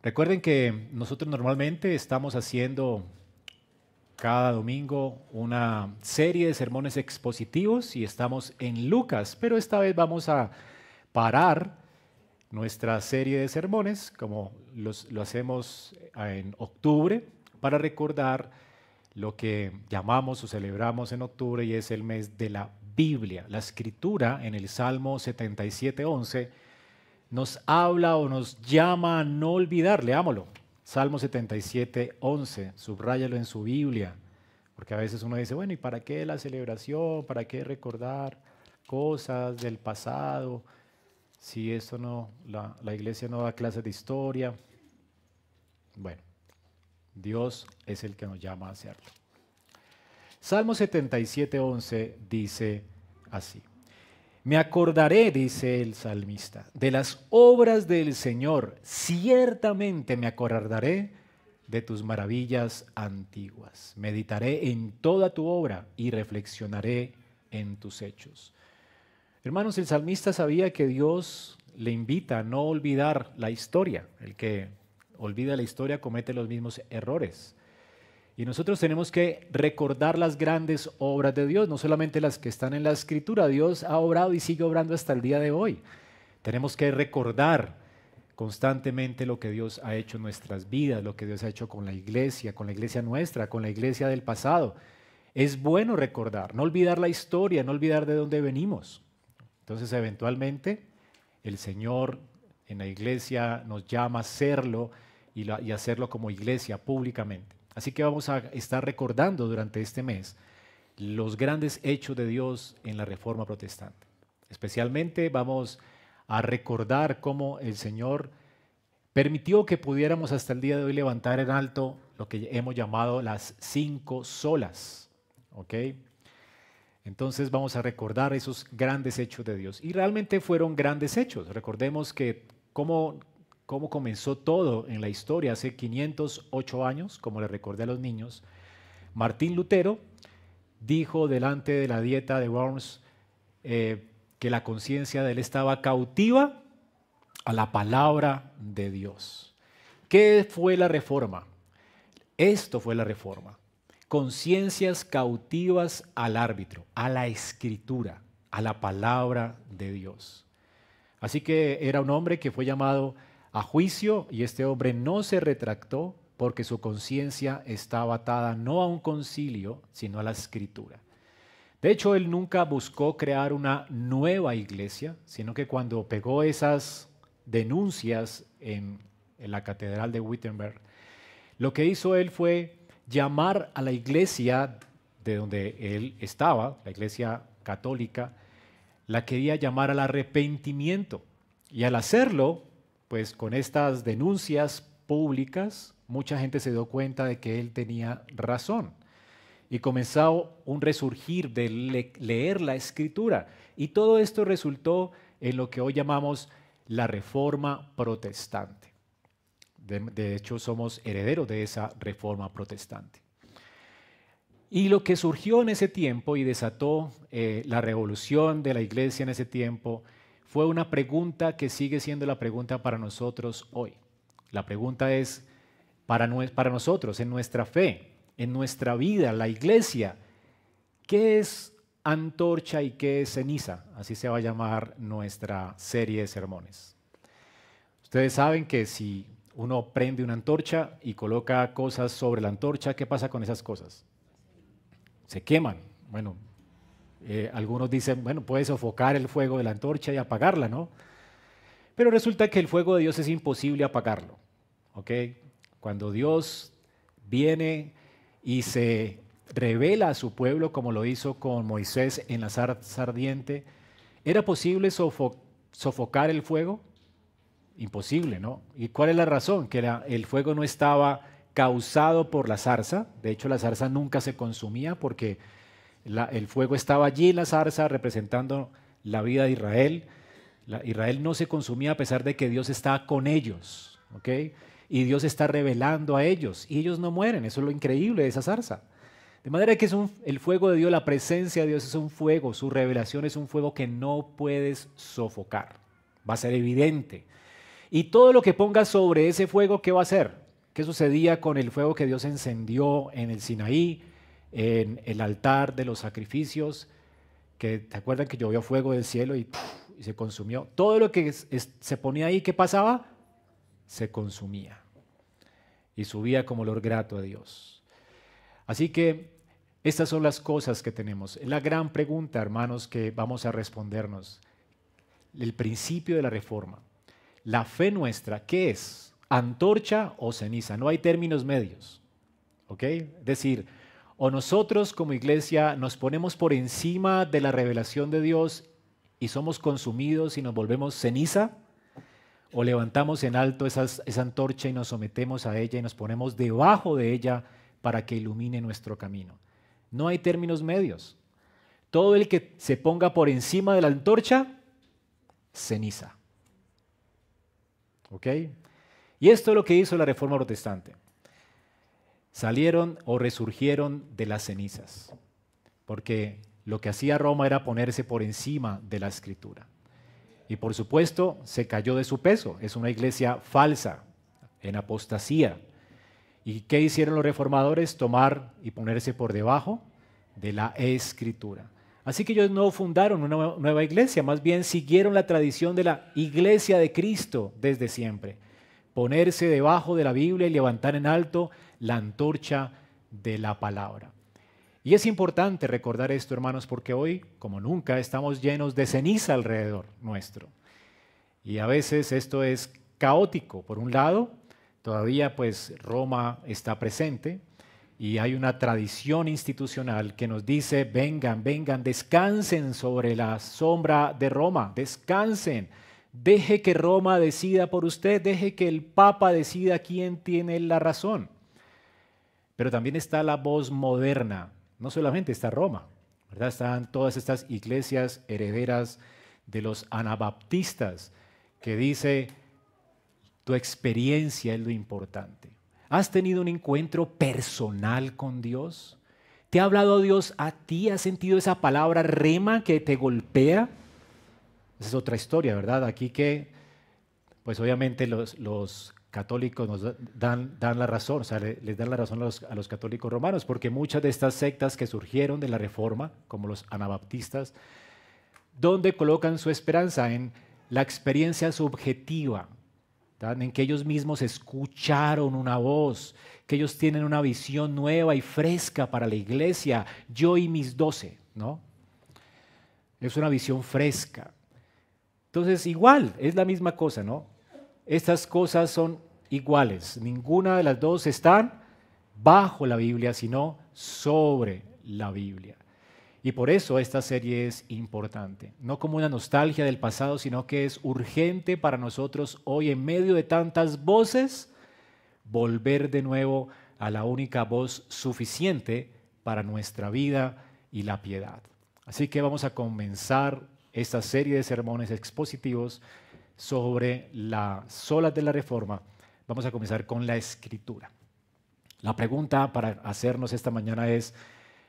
Recuerden que nosotros normalmente estamos haciendo cada domingo una serie de sermones expositivos y estamos en Lucas, pero esta vez vamos a parar nuestra serie de sermones, como lo hacemos en octubre, para recordar lo que llamamos o celebramos en octubre y es el mes de la Biblia. La escritura en el Salmo 77:11 nos habla o nos llama a no olvidar, leámoslo. Salmo 77:11, subráyalo en su Biblia, porque a veces uno dice, bueno, ¿y para qué la celebración? ¿Para qué recordar cosas del pasado? Si esto no, la iglesia no da clases de historia. Bueno, Dios es el que nos llama a hacerlo. Salmo 77:11 dice así. Me acordaré, dice el salmista, de las obras del Señor. Ciertamente me acordaré de tus maravillas antiguas. Meditaré en toda tu obra y reflexionaré en tus hechos. Hermanos, el salmista sabía que Dios le invita a no olvidar la historia. El que olvida la historia comete los mismos errores. Y nosotros tenemos que recordar las grandes obras de Dios, no solamente las que están en la Escritura. Dios ha obrado y sigue obrando hasta el día de hoy. Tenemos que recordar constantemente lo que Dios ha hecho en nuestras vidas, lo que Dios ha hecho con la iglesia nuestra, con la iglesia del pasado. Es bueno recordar, no olvidar la historia, no olvidar de dónde venimos. Entonces, eventualmente, el Señor en la iglesia nos llama a hacerlo y hacerlo como iglesia públicamente. Así que vamos a estar recordando durante este mes los grandes hechos de Dios en la Reforma Protestante. Especialmente vamos a recordar cómo el Señor permitió que pudiéramos hasta el día de hoy levantar en alto lo que hemos llamado las 5 solas. ¿Ok? Entonces vamos a recordar esos grandes hechos de Dios. Y realmente fueron grandes hechos. Recordemos que cómo comenzó todo en la historia hace 508 años, como le recordé a los niños. Martín Lutero dijo delante de la dieta de Worms que la conciencia de él estaba cautiva a la palabra de Dios. ¿Qué fue la reforma? Esto fue la reforma. Conciencias cautivas al árbitro, a la escritura, a la palabra de Dios. Así que era un hombre que fue llamado a juicio y este hombre no se retractó porque su conciencia estaba atada no a un concilio, sino a la escritura. De hecho, él nunca buscó crear una nueva iglesia, sino que cuando pegó esas denuncias en la catedral de Wittenberg, lo que hizo él fue llamar a la iglesia de donde él estaba, la iglesia católica, la quería llamar al arrepentimiento. Y al hacerlo, pues con estas denuncias públicas, mucha gente se dio cuenta de que él tenía razón. Y comenzó un resurgir de leer la Escritura. Y todo esto resultó en lo que hoy llamamos la Reforma Protestante. De hecho, somos herederos de esa Reforma Protestante. Y lo que surgió en ese tiempo y desató la revolución de la iglesia en ese tiempo fue una pregunta que sigue siendo la pregunta para nosotros hoy. La pregunta es, para nosotros, en nuestra fe, en nuestra vida, la iglesia, ¿qué es antorcha y qué es ceniza? Así se va a llamar nuestra serie de sermones. Ustedes saben que si uno prende una antorcha y coloca cosas sobre la antorcha, ¿qué pasa con esas cosas? Se queman. Bueno, algunos dicen, bueno, puede sofocar el fuego de la antorcha y apagarla, ¿no? Pero resulta que el fuego de Dios es imposible apagarlo, ¿ok? Cuando Dios viene y se revela a su pueblo, como lo hizo con Moisés en la zarza ardiente, ¿era posible sofocar el fuego? Imposible, ¿no? ¿Y cuál es la razón? Que el fuego no estaba causado por la zarza. De hecho, la zarza nunca se consumía porque el fuego estaba allí en la zarza representando la vida de Israel. Israel no se consumía a pesar de que Dios está con ellos, ¿ok? Y Dios está revelando a ellos y ellos no mueren. Eso es lo increíble de esa zarza. De manera que el fuego de Dios, la presencia de Dios es un fuego, su revelación es un fuego que no puedes sofocar. Va a ser evidente. Y todo lo que ponga sobre ese fuego, ¿qué va a hacer? ¿Qué sucedía con el fuego que Dios encendió en el Sinaí, en el altar de los sacrificios? Que ¿te acuerdan que llovió fuego del cielo y, ¡puf!, y se consumió? Todo lo que se ponía ahí, ¿qué pasaba? Se consumía y subía como olor grato a Dios. Así que estas son las cosas que tenemos. La gran pregunta, hermanos, que vamos a respondernos. El principio de la reforma. La fe nuestra, ¿qué es? ¿Antorcha o ceniza? No hay términos medios. ¿Ok? Es decir, o nosotros como iglesia nos ponemos por encima de la revelación de Dios y somos consumidos y nos volvemos ceniza, o levantamos en alto esa antorcha y nos sometemos a ella y nos ponemos debajo de ella para que ilumine nuestro camino. No hay términos medios. Todo el que se ponga por encima de la antorcha, ceniza. ¿Ok? Y esto es lo que hizo la Reforma Protestante. Salieron o resurgieron de las cenizas, porque lo que hacía Roma era ponerse por encima de la Escritura. Y por supuesto, se cayó de su peso. Es una iglesia falsa, en apostasía. ¿Y qué hicieron los reformadores? Tomar y ponerse por debajo de la Escritura. Así que ellos no fundaron una nueva iglesia, más bien siguieron la tradición de la iglesia de Cristo desde siempre. Ponerse debajo de la Biblia y levantar en alto la antorcha de la palabra. Y es importante recordar esto, hermanos, porque hoy, como nunca, estamos llenos de ceniza alrededor nuestro. Y a veces esto es caótico. Por un lado, todavía pues Roma está presente y hay una tradición institucional que nos dice, vengan, vengan, descansen sobre la sombra de Roma, descansen. Deje que Roma decida por usted, deje que el Papa decida quién tiene la razón. Pero también está la voz moderna. No solamente está Roma, ¿verdad? Están todas estas iglesias herederas de los anabaptistas que dice, tu experiencia es lo importante. ¿Has tenido un encuentro personal con Dios? ¿Te ha hablado Dios a ti? ¿Has sentido esa palabra rema que te golpea? Esa es otra historia, ¿verdad? Aquí que, pues obviamente los católicos nos dan la razón, o sea, les dan la razón a los católicos romanos, porque muchas de estas sectas que surgieron de la Reforma, como los anabaptistas, ¿dónde colocan su esperanza? En la experiencia subjetiva, ¿verdad? En que ellos mismos escucharon una voz, que ellos tienen una visión nueva y fresca para la iglesia, yo y mis 12, ¿no? Es una visión fresca. Entonces, igual, es la misma cosa, ¿no? Estas cosas son iguales. Ninguna de las dos están bajo la Biblia, sino sobre la Biblia. Y por eso esta serie es importante. No como una nostalgia del pasado, sino que es urgente para nosotros hoy, en medio de tantas voces, volver de nuevo a la única voz suficiente para nuestra vida y la piedad. Así que vamos a comenzar esta serie de sermones expositivos sobre las solas de la Reforma. Vamos a comenzar con la Escritura. La pregunta para hacernos esta mañana es,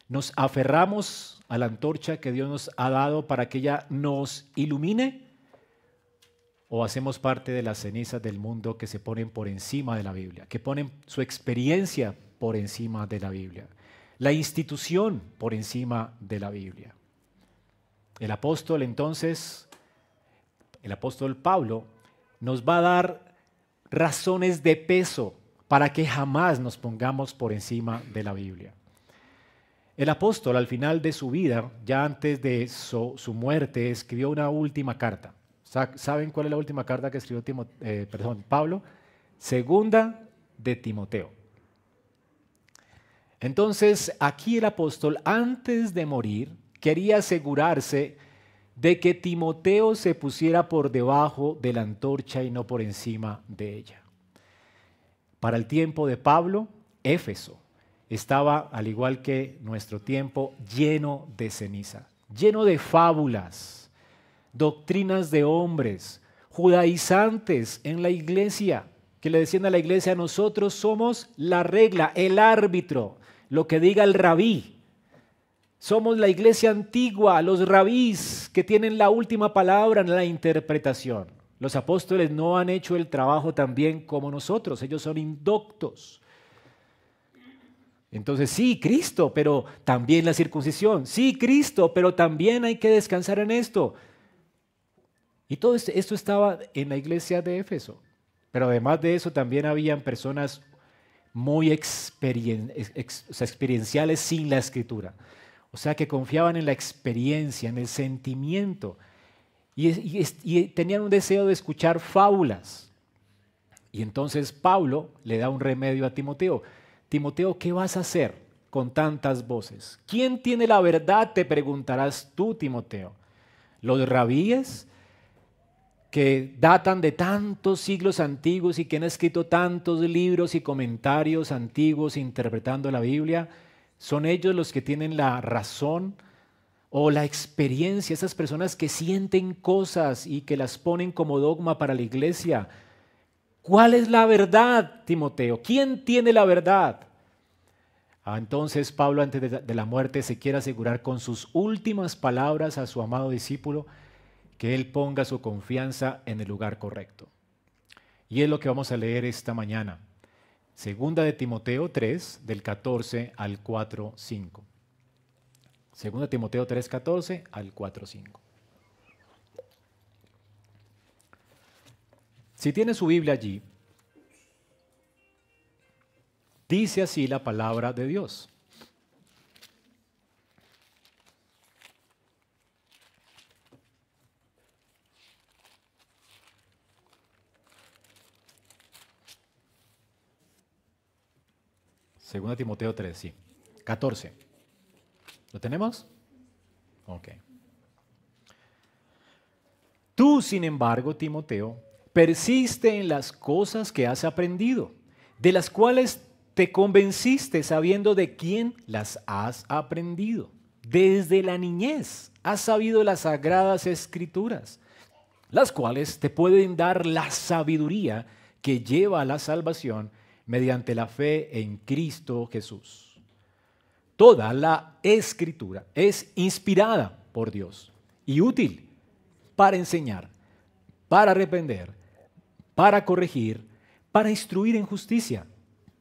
¿nos aferramos a la antorcha que Dios nos ha dado para que ella nos ilumine? ¿O hacemos parte de las cenizas del mundo que se ponen por encima de la Biblia, que ponen su experiencia por encima de la Biblia, la institución por encima de la Biblia? El apóstol entonces, el apóstol Pablo, nos va a dar razones de peso para que jamás nos pongamos por encima de la Biblia. El apóstol al final de su vida, ya antes de su muerte, escribió una última carta. ¿Saben cuál es la última carta que escribió Pablo? Segunda de Timoteo. Entonces, aquí el apóstol, antes de morir, quería asegurarse de que Timoteo se pusiera por debajo de la antorcha y no por encima de ella. Para el tiempo de Pablo, Éfeso estaba, al igual que nuestro tiempo, lleno de ceniza, lleno de fábulas, doctrinas de hombres, judaizantes en la iglesia, que le decían a la iglesia, nosotros somos la regla, el árbitro, lo que diga el rabí. Somos la iglesia antigua, los rabís que tienen la última palabra en la interpretación. Los apóstoles no han hecho el trabajo tan bien como nosotros, ellos son indoctos. Entonces, sí, Cristo, pero también la circuncisión. Sí, Cristo, pero también hay que descansar en esto. Y todo esto estaba en la iglesia de Éfeso. Pero además de eso, también habían personas muy experienciales sin la escritura. O sea, que confiaban en la experiencia, en el sentimiento. Y tenían un deseo de escuchar fábulas. Y entonces Pablo le da un remedio a Timoteo. Timoteo, ¿qué vas a hacer con tantas voces? ¿Quién tiene la verdad? Te preguntarás tú, Timoteo. ¿Los rabíes que datan de tantos siglos antiguos y que han escrito tantos libros y comentarios antiguos interpretando la Biblia? ¿Son ellos los que tienen la razón o la experiencia? Esas personas que sienten cosas y que las ponen como dogma para la iglesia. ¿Cuál es la verdad, Timoteo? ¿Quién tiene la verdad? Entonces Pablo, antes de la muerte, se quiere asegurar con sus últimas palabras a su amado discípulo que él ponga su confianza en el lugar correcto. Y es lo que vamos a leer esta mañana. Segunda de Timoteo 3, del 14 al 4:5. Segunda de Timoteo 3, 14 al 4:5. Si tiene su Biblia allí, dice así la palabra de Dios. Segunda Timoteo 3, sí. 14. ¿Lo tenemos? Ok. Tú, sin embargo, Timoteo, persiste en las cosas que has aprendido, de las cuales te convenciste sabiendo de quién las has aprendido. Desde la niñez has sabido las sagradas escrituras, las cuales te pueden dar la sabiduría que lleva a la salvación mediante la fe en Cristo Jesús. Toda la escritura es inspirada por Dios y útil para enseñar, para reprender, para corregir, para instruir en justicia,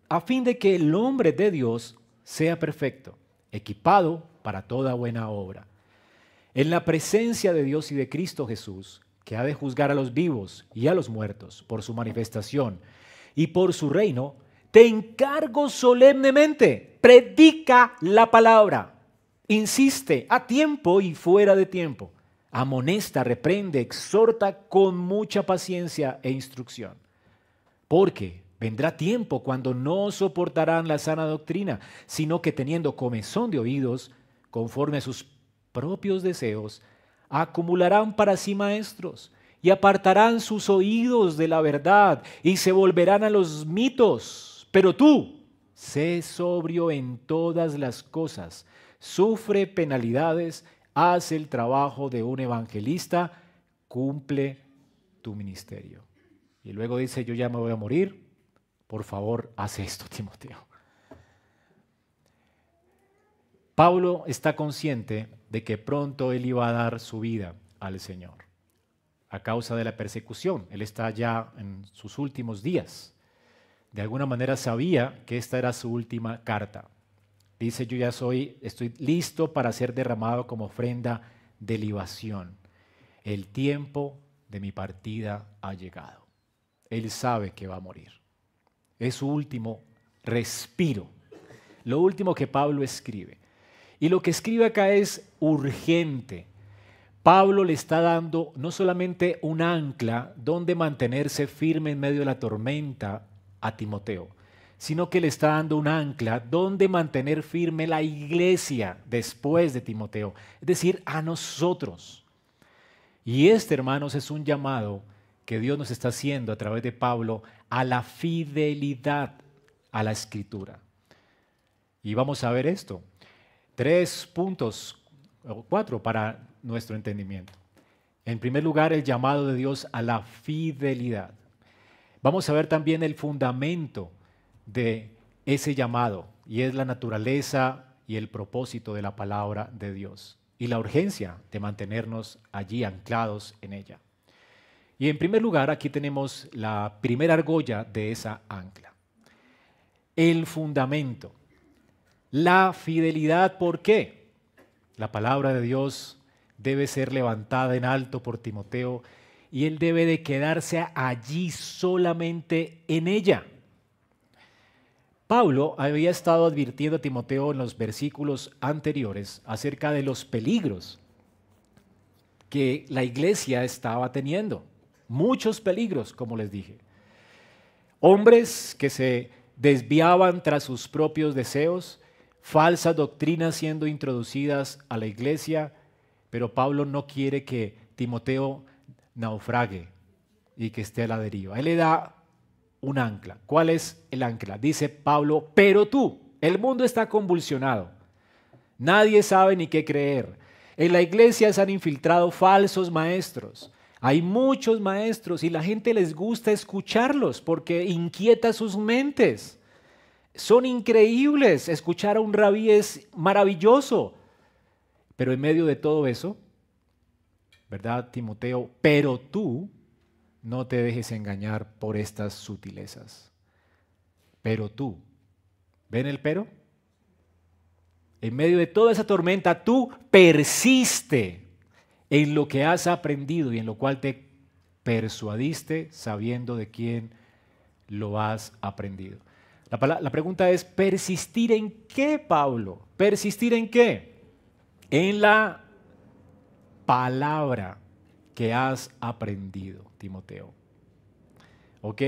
a fin de que el hombre de Dios sea perfecto, equipado para toda buena obra. En la presencia de Dios y de Cristo Jesús, que ha de juzgar a los vivos y a los muertos por su manifestación y por su reino, te encargo solemnemente, predica la palabra, insiste a tiempo y fuera de tiempo, amonesta, reprende, exhorta con mucha paciencia e instrucción. Porque vendrá tiempo cuando no soportarán la sana doctrina, sino que teniendo comezón de oídos, conforme a sus propios deseos, acumularán para sí maestros y apartarán sus oídos de la verdad y se volverán a los mitos. Pero tú, sé sobrio en todas las cosas, sufre penalidades, haz el trabajo de un evangelista, cumple tu ministerio. Y luego dice, yo ya me voy a morir, por favor, haz esto, Timoteo. Pablo está consciente de que pronto él iba a dar su vida al Señor a causa de la persecución. Él está ya en sus últimos días. De alguna manera sabía que esta era su última carta. Dice, yo ya estoy listo para ser derramado como ofrenda de libación. El tiempo de mi partida ha llegado. Él sabe que va a morir. Es su último respiro. Lo último que Pablo escribe. Y lo que escribe acá es urgente. Pablo le está dando no solamente un ancla donde mantenerse firme en medio de la tormenta a Timoteo, sino que le está dando un ancla donde mantener firme la iglesia después de Timoteo, es decir, a nosotros. Y hermanos, es un llamado que Dios nos está haciendo a través de Pablo a la fidelidad a la Escritura. Y vamos a ver esto. 3 puntos, o 4 para nuestro entendimiento. En primer lugar, el llamado de Dios a la fidelidad. Vamos a ver también el fundamento de ese llamado, y es la naturaleza y el propósito de la palabra de Dios, y la urgencia de mantenernos allí anclados en ella. Y en primer lugar, aquí tenemos la primera argolla de esa ancla. El fundamento. La fidelidad, ¿por qué? La palabra de Dios debe ser levantada en alto por Timoteo y él debe de quedarse allí solamente en ella. Pablo había estado advirtiendo a Timoteo en los versículos anteriores acerca de los peligros que la iglesia estaba teniendo. Muchos peligros, como les dije. Hombres que se desviaban tras sus propios deseos, falsas doctrinas siendo introducidas a la iglesia, pero Pablo no quiere que Timoteo naufrague y que esté a la deriva. Él le da un ancla. ¿Cuál es el ancla? Dice Pablo, pero tú, el mundo está convulsionado. Nadie sabe ni qué creer. En la iglesia se han infiltrado falsos maestros. Hay muchos maestros y la gente les gusta escucharlos porque inquieta sus mentes. Son increíbles. Escuchar a un rabí es maravilloso. Pero en medio de todo eso, ¿verdad, Timoteo? Pero tú no te dejes engañar por estas sutilezas. Pero tú, ¿ven el pero? En medio de toda esa tormenta, tú persiste en lo que has aprendido y en lo cual te persuadiste sabiendo de quién lo has aprendido. La pregunta es, ¿persistir en qué, Pablo? ¿Persistir en qué? En la palabra que has aprendido, Timoteo. ¿Ok?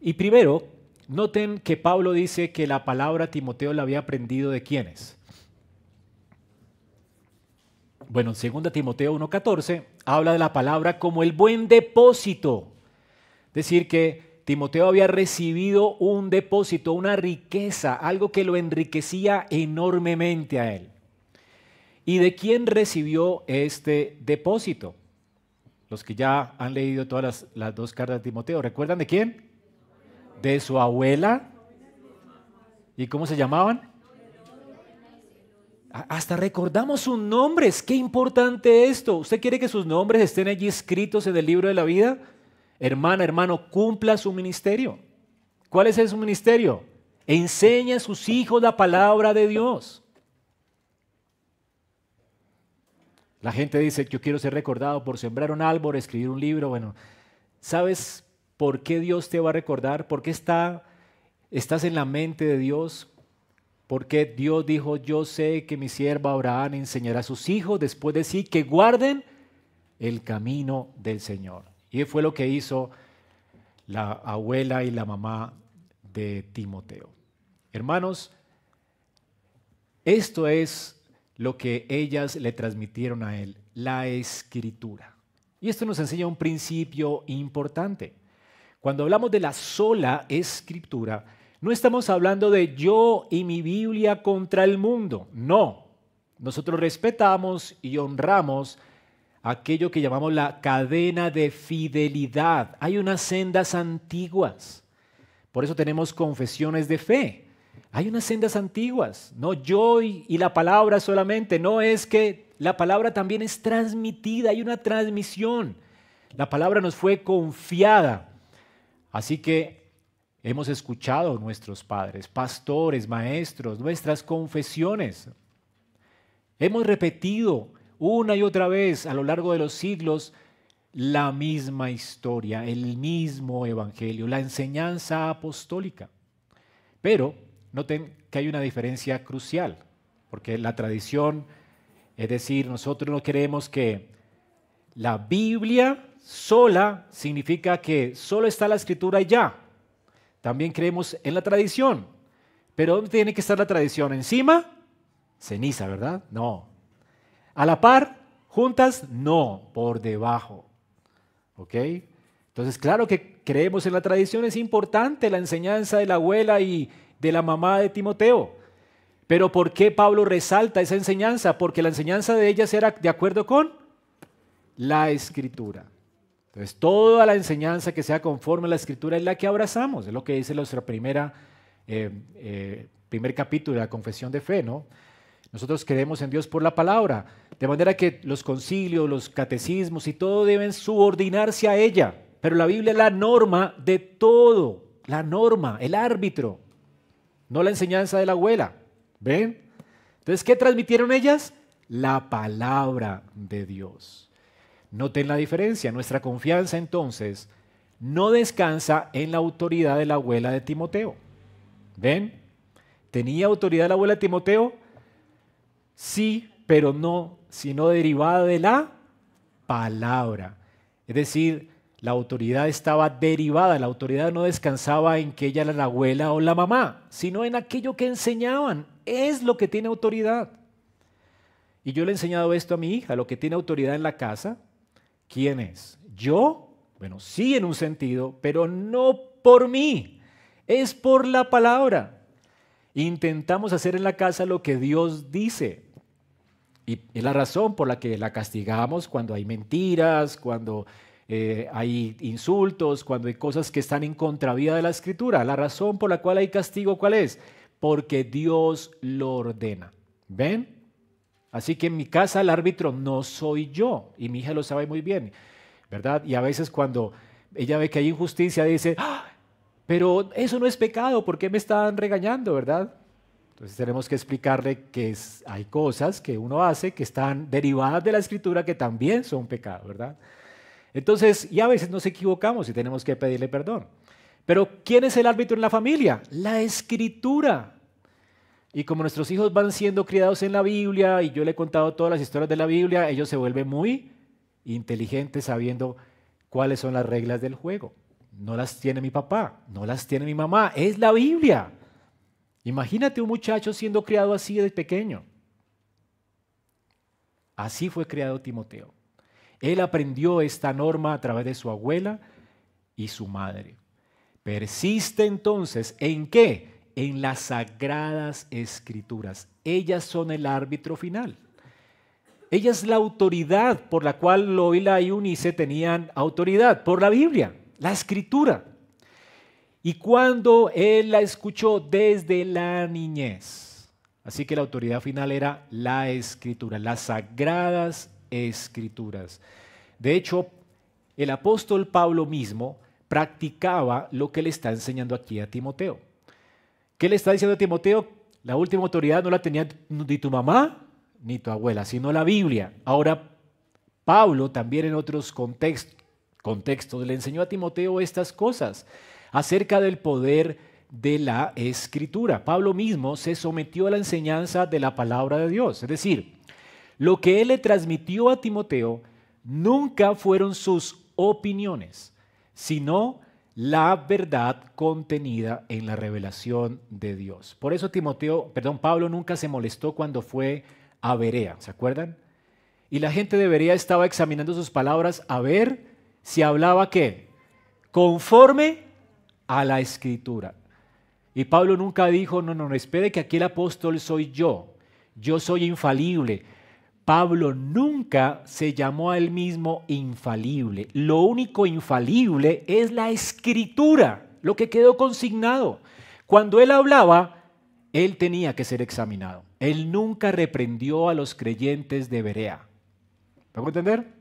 Y primero, noten que Pablo dice que la palabra Timoteo la había aprendido ¿de quiénes? Bueno, en 2 Timoteo 1:14 habla de la palabra como el buen depósito. Es decir, que Timoteo había recibido un depósito, una riqueza, algo que lo enriquecía enormemente a él. ¿Y de quién recibió este depósito? Los que ya han leído todas las dos cartas de Timoteo, ¿recuerdan de quién? De su abuela. ¿Y cómo se llamaban? Hasta recordamos sus nombres. Qué importante esto. ¿Usted quiere que sus nombres estén allí escritos en el libro de la vida? Hermana, hermano, cumpla su ministerio. ¿Cuál es su ministerio? Enseña a sus hijos la palabra de Dios. La gente dice, yo quiero ser recordado por sembrar un árbol, escribir un libro. Bueno, ¿sabes por qué Dios te va a recordar? ¿Por qué estás en la mente de Dios? Porque Dios dijo, yo sé que mi siervo Abraham enseñará a sus hijos después de sí que guarden el camino del Señor. Y fue lo que hizo la abuela y la mamá de Timoteo. Hermanos, esto es lo que ellas le transmitieron a él, la escritura. Y esto nos enseña un principio importante. Cuando hablamos de la sola escritura, no estamos hablando de yo y mi Biblia contra el mundo. No, nosotros respetamos y honramos aquello que llamamos la cadena de fidelidad. Hay unas sendas antiguas. Por eso tenemos confesiones de fe. Hay unas sendas antiguas, no yo y la palabra solamente, no es que la palabra también es transmitida, hay una transmisión. La palabra nos fue confiada, así que hemos escuchado a nuestros padres, pastores, maestros, nuestras confesiones. Hemos repetido una y otra vez a lo largo de los siglos la misma historia, el mismo evangelio, la enseñanza apostólica. Pero noten que hay una diferencia crucial, porque la tradición, es decir, nosotros no queremos que la Biblia sola significa que solo está la escritura y ya. También creemos en la tradición. ¿Pero dónde tiene que estar la tradición? ¿Encima? Ceniza, ¿verdad? No. ¿A la par? ¿Juntas? No, por debajo. ¿Ok? Entonces, claro que creemos en la tradición, es importante la enseñanza de la abuela y de la mamá de Timoteo. Pero ¿por qué Pablo resalta esa enseñanza? Porque la enseñanza de ellas era de acuerdo con la Escritura. Entonces, toda la enseñanza que sea conforme a la Escritura es la que abrazamos. Es lo que dice nuestra primer capítulo de la Confesión de Fe, ¿no? Nosotros creemos en Dios por la palabra, De manera que los concilios, los catecismos y todo deben subordinarse a ella. Pero la Biblia es la norma de todo, la norma, el árbitro, no la enseñanza de la abuela. ¿Ven? Entonces, ¿qué transmitieron ellas? La palabra de Dios. Noten la diferencia. Nuestra confianza entonces no descansa en la autoridad de la abuela de Timoteo. ¿Ven? ¿Tenía autoridad la abuela de Timoteo? Sí, pero no, sino derivada de la palabra. Es decir, la autoridad estaba derivada, la autoridad no descansaba en que ella era la abuela o la mamá, sino en aquello que enseñaban. Es lo que tiene autoridad. Y yo le he enseñado esto a mi hija, lo que tiene autoridad en la casa. ¿Quién es? ¿Yo? Bueno, sí en un sentido, pero no por mí, es por la palabra. Intentamos hacer en la casa lo que Dios dice. Y es la razón por la que la castigamos cuando hay mentiras, cuando hay insultos, cuando hay cosas que están en contravía de la Escritura. La razón por la cual hay castigo, ¿cuál es? Porque Dios lo ordena. ¿Ven? Así que en mi casa el árbitro no soy yo, y mi hija lo sabe muy bien, ¿verdad? Y a veces cuando ella ve que hay injusticia, dice, ¡ah! Pero eso no es pecado, ¿por qué me están regañando, verdad? Entonces tenemos que explicarle que hay cosas que uno hace que están derivadas de la Escritura que también son pecado, ¿verdad? Entonces, y a veces nos equivocamos y tenemos que pedirle perdón. Pero ¿quién es el árbitro en la familia? La Escritura. Y como nuestros hijos van siendo criados en la Biblia, y yo le he contado todas las historias de la Biblia, ellos se vuelven muy inteligentes sabiendo cuáles son las reglas del juego. No las tiene mi papá, no las tiene mi mamá, es la Biblia. Imagínate un muchacho siendo criado así de pequeño. Así fue criado Timoteo. Él aprendió esta norma a través de su abuela y su madre. Persiste entonces, ¿en qué? En las sagradas Escrituras. Ellas son el árbitro final. Ella es la autoridad por la cual Loila y Eunice tenían autoridad, por la Biblia, la Escritura. Y cuando él la escuchó desde la niñez. Así que la autoridad final era la Escritura, las sagradas Escrituras. De hecho, el apóstol Pablo mismo practicaba lo que le está enseñando aquí a Timoteo. ¿Qué le está diciendo a Timoteo? La última autoridad no la tenía ni tu mamá ni tu abuela, sino la Biblia. Ahora, Pablo también en otros contextos le enseñó a Timoteo estas cosas acerca del poder de la Escritura. Pablo mismo se sometió a la enseñanza de la palabra de Dios. Es decir, lo que él le transmitió a Timoteo nunca fueron sus opiniones, sino la verdad contenida en la revelación de Dios. Por eso Pablo nunca se molestó cuando fue a Berea, ¿se acuerdan? Y la gente de Berea estaba examinando sus palabras a ver si hablaba ¿qué? Conforme a la Escritura. Y Pablo nunca dijo, no, espere que aquí el apóstol soy yo soy infalible. Pablo nunca se llamó a él mismo infalible. Lo único infalible es la Escritura, lo que quedó consignado. Cuando él hablaba, él tenía que ser examinado. Él nunca reprendió a los creyentes de Berea. ¿Puedo entender?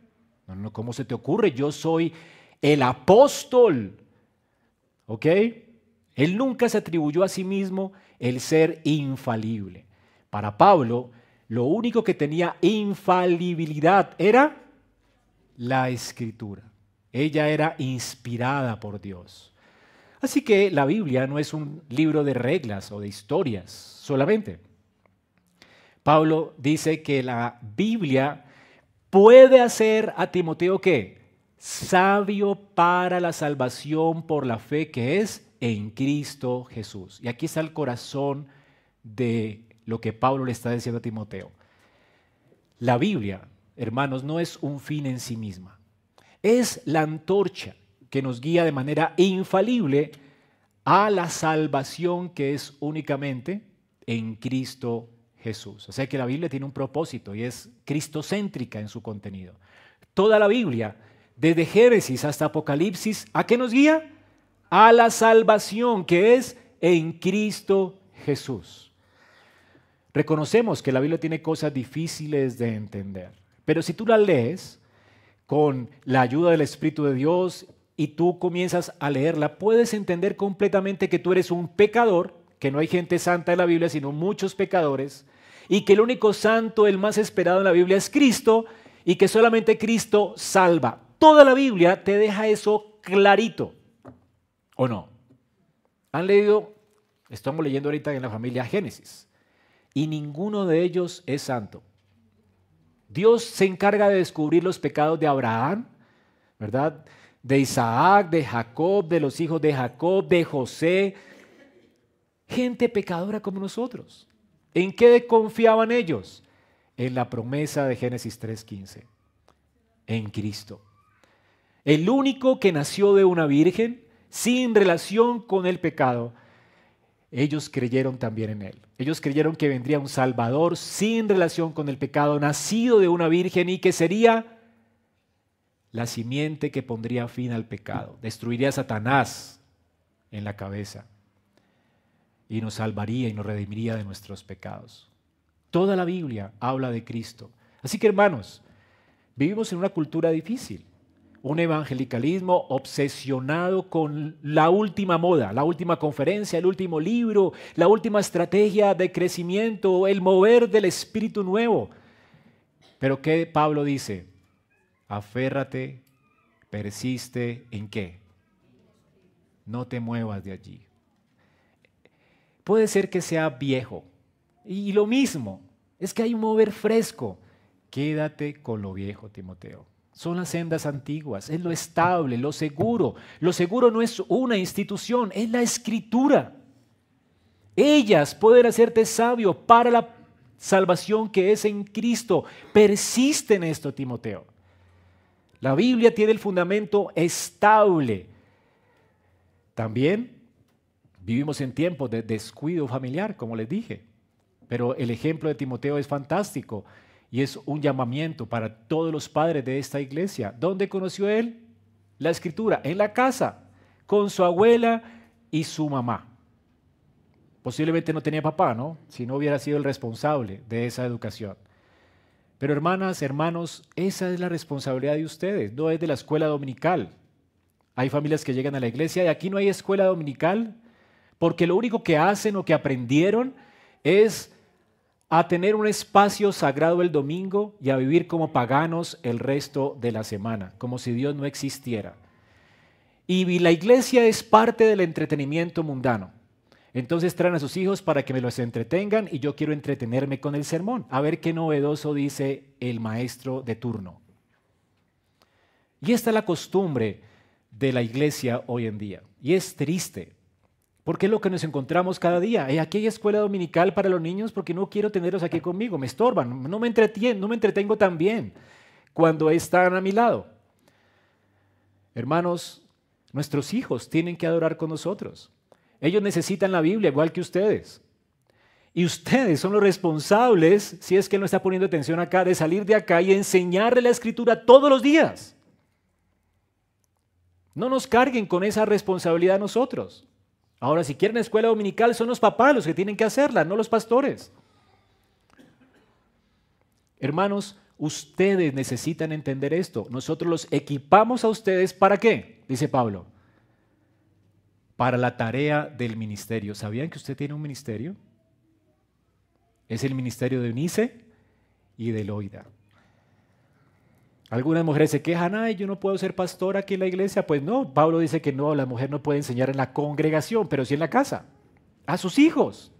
No, ¿cómo se te ocurre? Yo soy el apóstol. ¿Ok? Él nunca se atribuyó a sí mismo el ser infalible. Para Pablo, lo único que tenía infalibilidad era la Escritura. Ella era inspirada por Dios. Así que la Biblia no es un libro de reglas o de historias solamente. Pablo dice que la Biblia puede hacer a Timoteo ¿qué? Sabio para la salvación por la fe que es en Cristo Jesús. Y aquí está el corazón de lo que Pablo le está diciendo a Timoteo. La Biblia, hermanos, no es un fin en sí misma. Es la antorcha que nos guía de manera infalible a la salvación que es únicamente en Cristo Jesús. O sea que la Biblia tiene un propósito y es cristocéntrica en su contenido. Toda la Biblia, desde Génesis hasta Apocalipsis, ¿a qué nos guía? A la salvación que es en Cristo Jesús. Reconocemos que la Biblia tiene cosas difíciles de entender, pero si tú la lees con la ayuda del Espíritu de Dios y tú comienzas a leerla, puedes entender completamente que tú eres un pecador, que no hay gente santa en la Biblia, sino muchos pecadores, y que el único santo, el más esperado en la Biblia es Cristo, y que solamente Cristo salva. Toda la Biblia te deja eso clarito, ¿o no? ¿Han leído? Estamos leyendo ahorita en la familia Génesis, y ninguno de ellos es santo. Dios se encarga de descubrir los pecados de Abraham, ¿verdad? De Isaac, de Jacob, de los hijos de Jacob, de José. Gente pecadora como nosotros. ¿En qué confiaban ellos? En la promesa de Génesis 3:15. En Cristo. El único que nació de una virgen, sin relación con el pecado. Ellos creyeron también en Él. Ellos creyeron que vendría un Salvador sin relación con el pecado, nacido de una virgen y que sería la simiente que pondría fin al pecado. Destruiría a Satanás en la cabeza y nos salvaría y nos redimiría de nuestros pecados. Toda la Biblia habla de Cristo. Así que, hermanos, vivimos en una cultura difícil. Un evangelicalismo obsesionado con la última moda, la última conferencia, el último libro, la última estrategia de crecimiento, el mover del espíritu nuevo. Pero ¿qué Pablo dice? Aférrate, persiste, ¿en qué? No te muevas de allí. Puede ser que sea viejo. Y lo mismo, es que hay un mover fresco. Quédate con lo viejo, Timoteo. Son las sendas antiguas, es lo estable, lo seguro. Lo seguro no es una institución, es la Escritura. Ellas pueden hacerte sabio para la salvación que es en Cristo. Persiste en esto, Timoteo. La Biblia tiene el fundamento estable. También vivimos en tiempos de descuido familiar, como les dije. Pero el ejemplo de Timoteo es fantástico. Y es un llamamiento para todos los padres de esta iglesia. ¿Dónde conoció él? La Escritura, en la casa, con su abuela y su mamá. Posiblemente no tenía papá, ¿no? Si no hubiera sido el responsable de esa educación. Pero hermanas, hermanos, esa es la responsabilidad de ustedes, no es de la escuela dominical. Hay familias que llegan a la iglesia y aquí no hay escuela dominical porque lo único que hacen o que aprendieron es a tener un espacio sagrado el domingo y a vivir como paganos el resto de la semana, como si Dios no existiera. Y la iglesia es parte del entretenimiento mundano. Entonces traen a sus hijos para que me los entretengan y yo quiero entretenerme con el sermón, a ver qué novedoso dice el maestro de turno. Y esta es la costumbre de la iglesia hoy en día. Y es triste. Porque es lo que nos encontramos cada día. Aquí hay escuela dominical para los niños porque no quiero tenerlos aquí conmigo. Me estorban, no me entretengo tan bien cuando están a mi lado. Hermanos, nuestros hijos tienen que adorar con nosotros. Ellos necesitan la Biblia igual que ustedes. Y ustedes son los responsables, si es que él no está poniendo atención acá, de salir de acá y enseñarle la Escritura todos los días. No nos carguen con esa responsabilidad nosotros. Ahora, si quieren escuela dominical, son los papás los que tienen que hacerla, no los pastores. Hermanos, ustedes necesitan entender esto. Nosotros los equipamos a ustedes, ¿para qué? Dice Pablo. Para la tarea del ministerio. ¿Sabían que usted tiene un ministerio? Es el ministerio de Eunice y de Loida. Algunas mujeres se quejan, ay, yo no puedo ser pastor aquí en la iglesia. Pues no, Pablo dice que no, la mujer no puede enseñar en la congregación, pero sí en la casa, a sus hijos.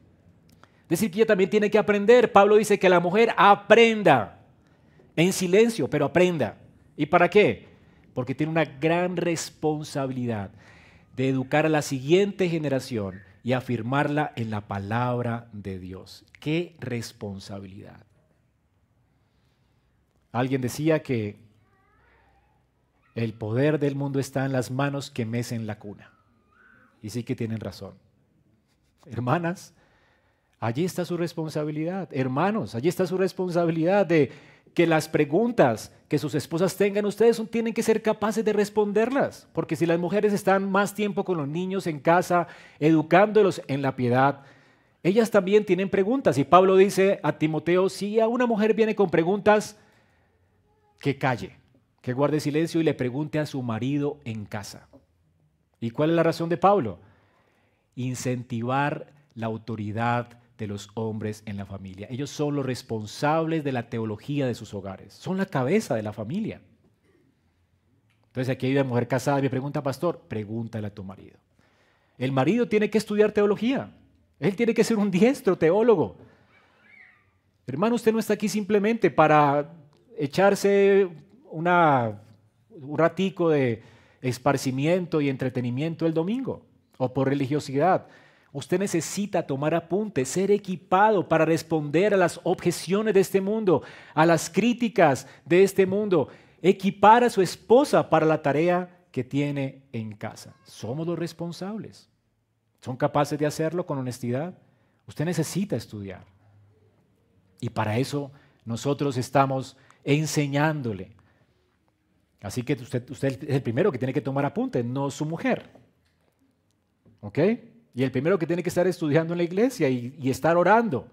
Es decir, que ella también tiene que aprender. Pablo dice que la mujer aprenda, en silencio, pero aprenda. ¿Y para qué? Porque tiene una gran responsabilidad de educar a la siguiente generación y afirmarla en la palabra de Dios. ¡Qué responsabilidad! Alguien decía que el poder del mundo está en las manos que mecen la cuna. Y sí que tienen razón. Hermanas, allí está su responsabilidad. Hermanos, allí está su responsabilidad de que las preguntas que sus esposas tengan, ustedes tienen que ser capaces de responderlas. Porque si las mujeres están más tiempo con los niños en casa, educándolos en la piedad, ellas también tienen preguntas. Y Pablo dice a Timoteo, si a una mujer viene con preguntas, que calle, que guarde silencio y le pregunte a su marido en casa. ¿Y cuál es la razón de Pablo? Incentivar la autoridad de los hombres en la familia. Ellos son los responsables de la teología de sus hogares. Son la cabeza de la familia. Entonces aquí hay una mujer casada y me pregunta, pastor, pregúntale a tu marido. El marido tiene que estudiar teología. Él tiene que ser un diestro teólogo. Hermano, usted no está aquí simplemente para echarse un ratico de esparcimiento y entretenimiento el domingo o por religiosidad. Usted necesita tomar apuntes, ser equipado para responder a las objeciones de este mundo, a las críticas de este mundo, equipar a su esposa para la tarea que tiene en casa. Somos los responsables. ¿Son capaces de hacerlo con honestidad? Usted necesita estudiar. Y para eso nosotros estamos enseñándole. Así que usted es el primero que tiene que tomar apuntes, no su mujer. ¿Ok? Y el primero que tiene que estar estudiando en la iglesia y estar orando.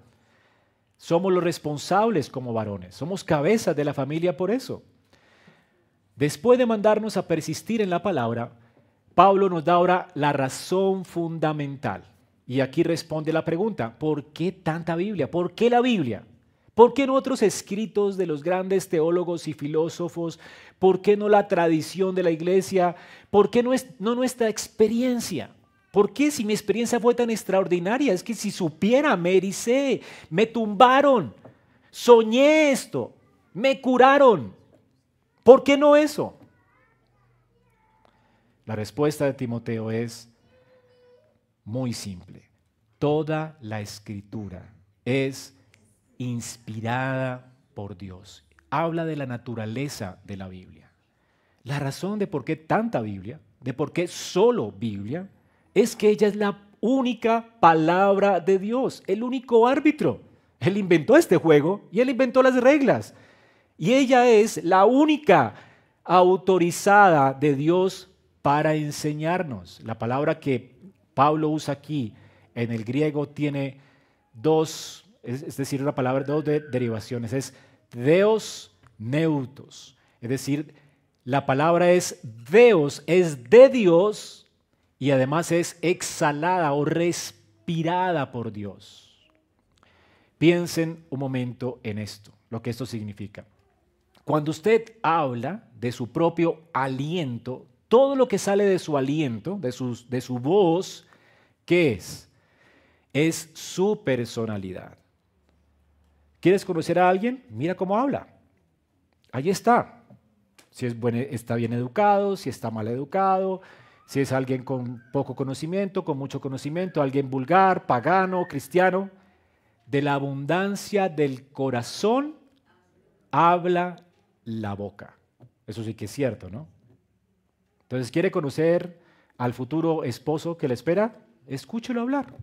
Somos los responsables como varones. Somos cabezas de la familia por eso. Después de mandarnos a persistir en la palabra, Pablo nos da ahora la razón fundamental. Y aquí responde la pregunta, ¿por qué tanta Biblia? ¿Por qué la Biblia? ¿Por qué no otros escritos de los grandes teólogos y filósofos? ¿Por qué no la tradición de la iglesia? ¿Por qué no nuestra experiencia? ¿Por qué si mi experiencia fue tan extraordinaria? Es que si supiera, me ericé, me tumbaron, soñé esto, me curaron. ¿Por qué no eso? La respuesta de Timoteo es muy simple. Toda la escritura es inspirada por Dios. Habla de la naturaleza de la Biblia. La razón de por qué tanta Biblia, de por qué solo Biblia, es que ella es la única palabra de Dios, el único árbitro. Él inventó este juego y él inventó las reglas. Y ella es la única autorizada de Dios para enseñarnos. La palabra que Pablo usa aquí en el griego tiene dos, es decir, una palabra, dos derivaciones. Es Deos neutos. Es decir, la palabra es Deos, es de Dios y además es exhalada o respirada por Dios. Piensen un momento en esto, lo que esto significa. Cuando usted habla de su propio aliento, todo lo que sale de su aliento, de su voz, ¿qué es? Es su personalidad. ¿Quieres conocer a alguien? Mira cómo habla. Ahí está. Si está bien educado, si está mal educado, si es alguien con poco conocimiento, con mucho conocimiento, alguien vulgar, pagano, cristiano. De la abundancia del corazón habla la boca. Eso sí que es cierto, ¿no? Entonces, ¿quiere conocer al futuro esposo que le espera? Escúchelo hablar.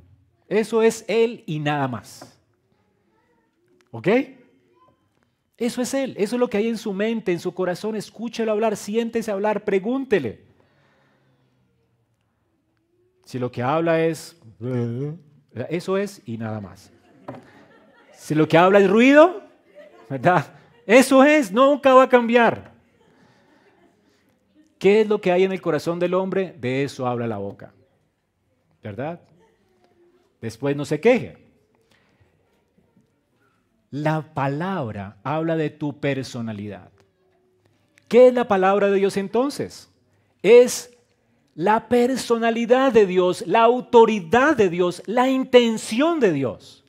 Eso es él y nada más. ¿Ok? Eso es él. Eso es lo que hay en su mente, en su corazón. Escúchelo hablar, siéntese a hablar, pregúntele. Si lo que habla es... Eso es y nada más. Si lo que habla es ruido, ¿verdad? Eso es, nunca va a cambiar. ¿Qué es lo que hay en el corazón del hombre? De eso habla la boca, ¿verdad? Después no se queje. La palabra habla de tu personalidad. ¿Qué es la palabra de Dios entonces? Es la personalidad de Dios, la autoridad de Dios, la intención de Dios.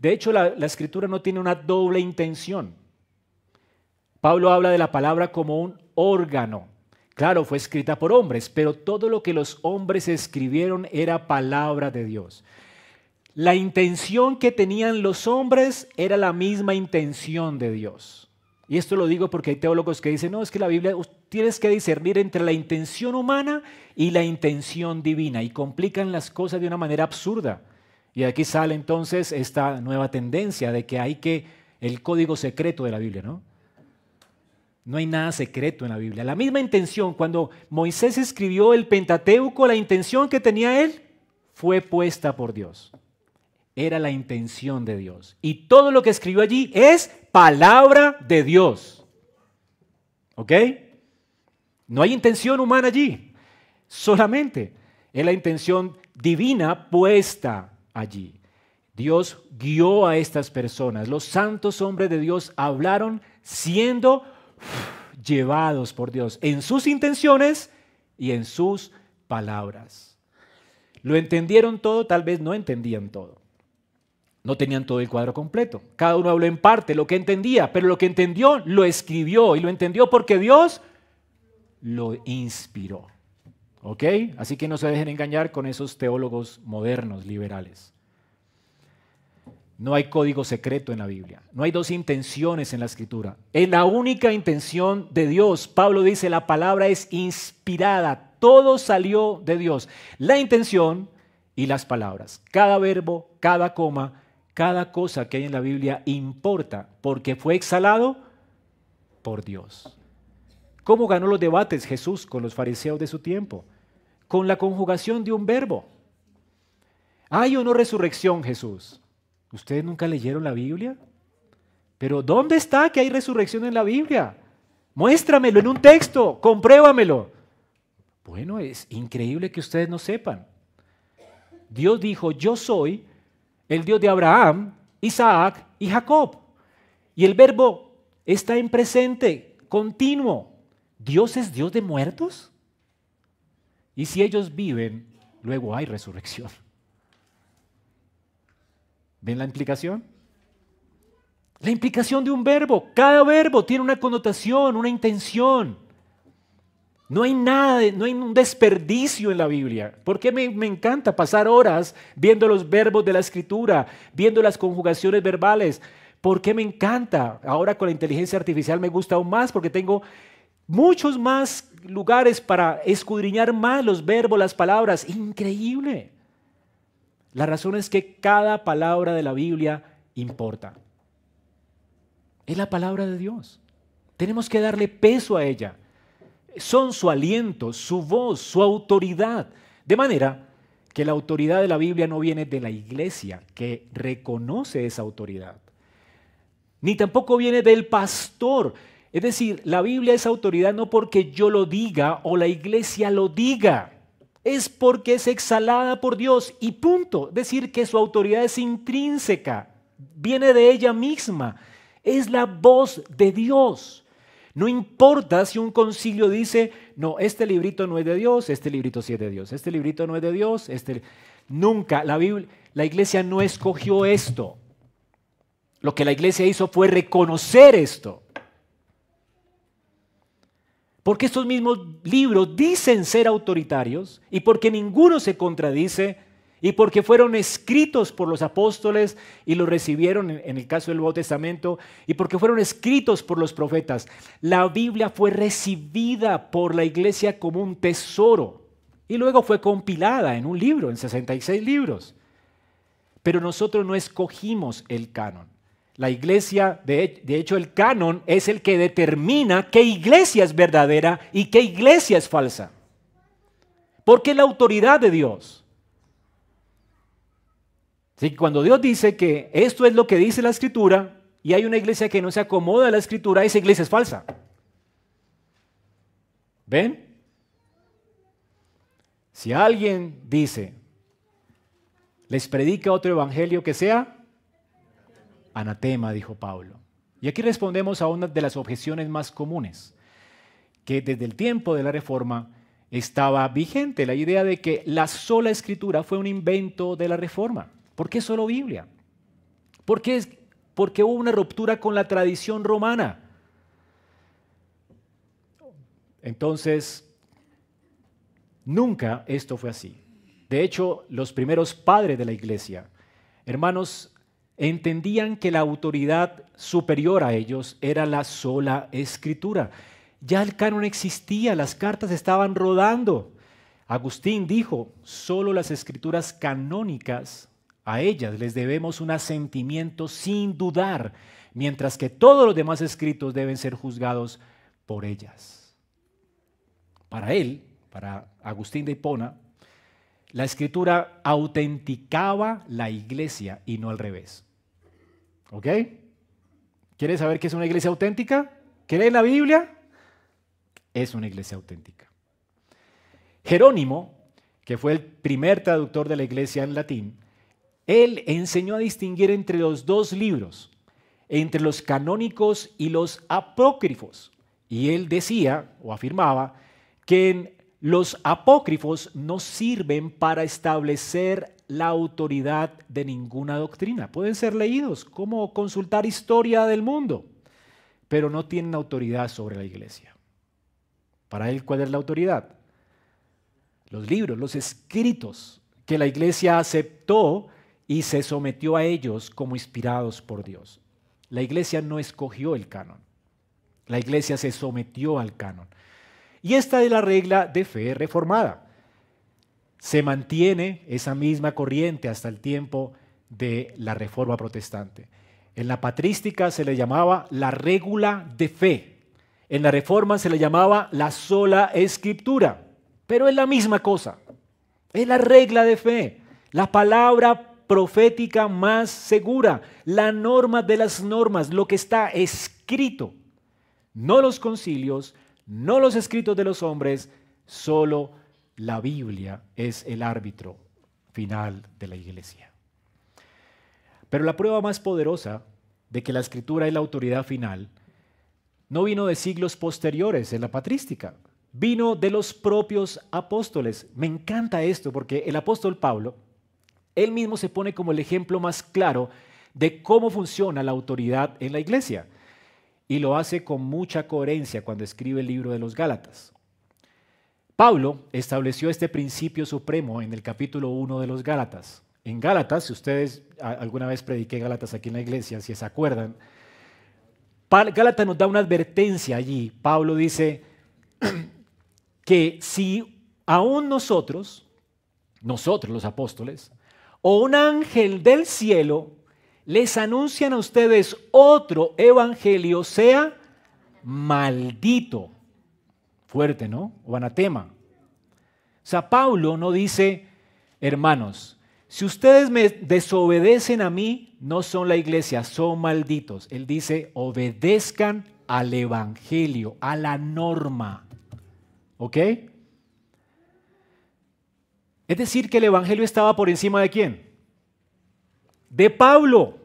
De hecho, la Escritura no tiene una doble intención. Pablo habla de la palabra como un órgano. Claro, fue escrita por hombres, pero todo lo que los hombres escribieron era palabra de Dios. La intención que tenían los hombres era la misma intención de Dios. Y esto lo digo porque hay teólogos que dicen, no, es que la Biblia tienes que discernir entre la intención humana y la intención divina y complican las cosas de una manera absurda. Y aquí sale entonces esta nueva tendencia de que el código secreto de la Biblia, ¿no? No hay nada secreto en la Biblia. La misma intención, cuando Moisés escribió el Pentateuco, la intención que tenía él fue puesta por Dios. era la intención de Dios. Y todo lo que escribió allí es palabra de Dios. ¿Ok? No hay intención humana allí. Solamente es la intención divina puesta allí. Dios guió a estas personas. Los santos hombres de Dios hablaron siendo llevados por Dios en sus intenciones y en sus palabras. ¿Lo entendieron todo? Tal vez no entendían todo. No tenían todo el cuadro completo. Cada uno habló en parte lo que entendía, pero lo que entendió lo escribió y lo entendió porque Dios lo inspiró. ¿Ok? Así que no se dejen engañar con esos teólogos modernos, liberales. No hay código secreto en la Biblia. No hay dos intenciones en la Escritura. Es la única intención de Dios. Pablo dice, la palabra es inspirada. Todo salió de Dios. La intención y las palabras. Cada verbo, cada coma, cada cosa que hay en la Biblia importa porque fue exhalado por Dios. ¿Cómo ganó los debates Jesús con los fariseos de su tiempo? Con la conjugación de un verbo. ¿Hay o no resurrección, Jesús? ¿Ustedes nunca leyeron la Biblia? Pero ¿dónde está que hay resurrección en la Biblia? Muéstramelo en un texto, compruébamelo. Bueno, es increíble que ustedes no sepan. Dios dijo, yo soy el Dios de Abraham, Isaac y Jacob. Y el verbo está en presente, continuo. ¿Dios es Dios de muertos? Y si ellos viven, luego hay resurrección. ¿Ven la implicación? La implicación de un verbo. Cada verbo tiene una connotación, una intención. No hay nada, no hay un desperdicio en la Biblia. ¿Por qué me encanta pasar horas viendo los verbos de la Escritura, viendo las conjugaciones verbales? ¿Por qué me encanta? Ahora con la inteligencia artificial me gusta aún más porque tengo muchos más lugares para escudriñar más los verbos, las palabras. Increíble. La razón es que cada palabra de la Biblia importa. Es la palabra de Dios. Tenemos que darle peso a ella. Son su aliento, su voz, su autoridad. De manera que la autoridad de la Biblia no viene de la iglesia, que reconoce esa autoridad. Ni tampoco viene del pastor. Es decir, la Biblia es autoridad no porque yo lo diga o la iglesia lo diga. Es porque es exhalada por Dios y punto. Es decir, que su autoridad es intrínseca, viene de ella misma. Es la voz de Dios. No importa si un concilio dice, no, este librito no es de Dios, este librito sí es de Dios, este librito no es de Dios, Nunca, la iglesia no escogió esto. Lo que la iglesia hizo fue reconocer esto. Porque estos mismos libros dicen ser autoritarios y porque ninguno se contradice y porque fueron escritos por los apóstoles y los recibieron en el caso del Nuevo Testamento y porque fueron escritos por los profetas. La Biblia fue recibida por la iglesia como un tesoro y luego fue compilada en un libro, en 66 libros. Pero nosotros no escogimos el canon. La iglesia, de hecho el canon es el que determina qué iglesia es verdadera y qué iglesia es falsa. Porque es la autoridad de Dios. Así que cuando Dios dice que esto es lo que dice la Escritura y hay una iglesia que no se acomoda a la Escritura, esa iglesia es falsa. ¿Ven? Si alguien dice, les predica otro evangelio que sea anatema, dijo Pablo. Y aquí respondemos a una de las objeciones más comunes, que desde el tiempo de la Reforma estaba vigente, la idea de que la sola Escritura fue un invento de la Reforma. ¿Por qué solo Biblia? Porque hubo una ruptura con la tradición romana. Entonces, nunca esto fue así. De hecho, los primeros padres de la iglesia, hermanos, entendían que la autoridad superior a ellos era la sola Escritura. Ya el canon existía, las cartas estaban rodando. Agustín dijo, solo las Escrituras canónicas, a ellas les debemos un asentimiento sin dudar, mientras que todos los demás escritos deben ser juzgados por ellas. Para él, para Agustín de Hipona, La Escritura autenticaba la iglesia y no al revés. ¿Ok? ¿Quieres saber qué es una iglesia auténtica? ¿Cree en la Biblia? Es una iglesia auténtica. Jerónimo, que fue el primer traductor de la iglesia en latín, él enseñó a distinguir entre los dos libros, entre los canónicos y los apócrifos. Y él decía o afirmaba que los apócrifos no sirven para establecer la autoridad de ninguna doctrina. Pueden ser leídos como consultar historia del mundo, pero no tienen autoridad sobre la iglesia. Para él, ¿cuál es la autoridad? Los libros, los escritos que la iglesia aceptó y se sometió a ellos como inspirados por Dios. La iglesia no escogió el canon. La iglesia se sometió al canon. Y esta es la regla de fe reformada. Se mantiene esa misma corriente hasta el tiempo de la Reforma Protestante. En la patrística se le llamaba la regula de fe. En la Reforma se le llamaba la sola escritura. Pero es la misma cosa. Es la regla de fe. La palabra profética más segura. La norma de las normas. Lo que está escrito. No los concilios, no los escritos de los hombres, solo la Biblia es el árbitro final de la iglesia. Pero la prueba más poderosa de que la Escritura es la autoridad final no vino de siglos posteriores en la patrística, vino de los propios apóstoles. Me encanta esto porque el apóstol Pablo, él mismo se pone como el ejemplo más claro de cómo funciona la autoridad en la iglesia. Y lo hace con mucha coherencia cuando escribe el libro de los Gálatas. Pablo estableció este principio supremo en el capítulo 1 de los Gálatas. En Gálatas, si ustedes alguna vez prediqué Gálatas aquí en la iglesia, si se acuerdan, Gálatas nos da una advertencia allí. Pablo dice que si aún nosotros los apóstoles, o un ángel del cielo les anuncian a ustedes otro evangelio, sea maldito. Fuerte, ¿no? O anatema. O sea, Pablo no dice, hermanos, si ustedes me desobedecen a mí, no son la iglesia, son malditos. Él dice, obedezcan al evangelio, a la norma. ¿Ok? Es decir, que el evangelio estaba por encima de ¿quién? De Pablo.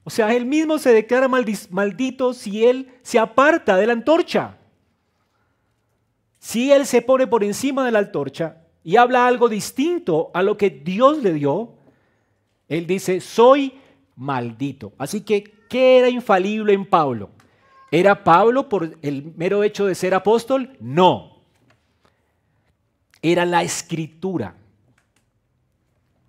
O sea, él mismo se declara maldito si él se aparta de la antorcha. Si él se pone por encima de la antorcha y habla algo distinto a lo que Dios le dio, él dice, soy maldito. Así que, ¿qué era infalible en Pablo? ¿Era Pablo por el mero hecho de ser apóstol? No. Era la escritura.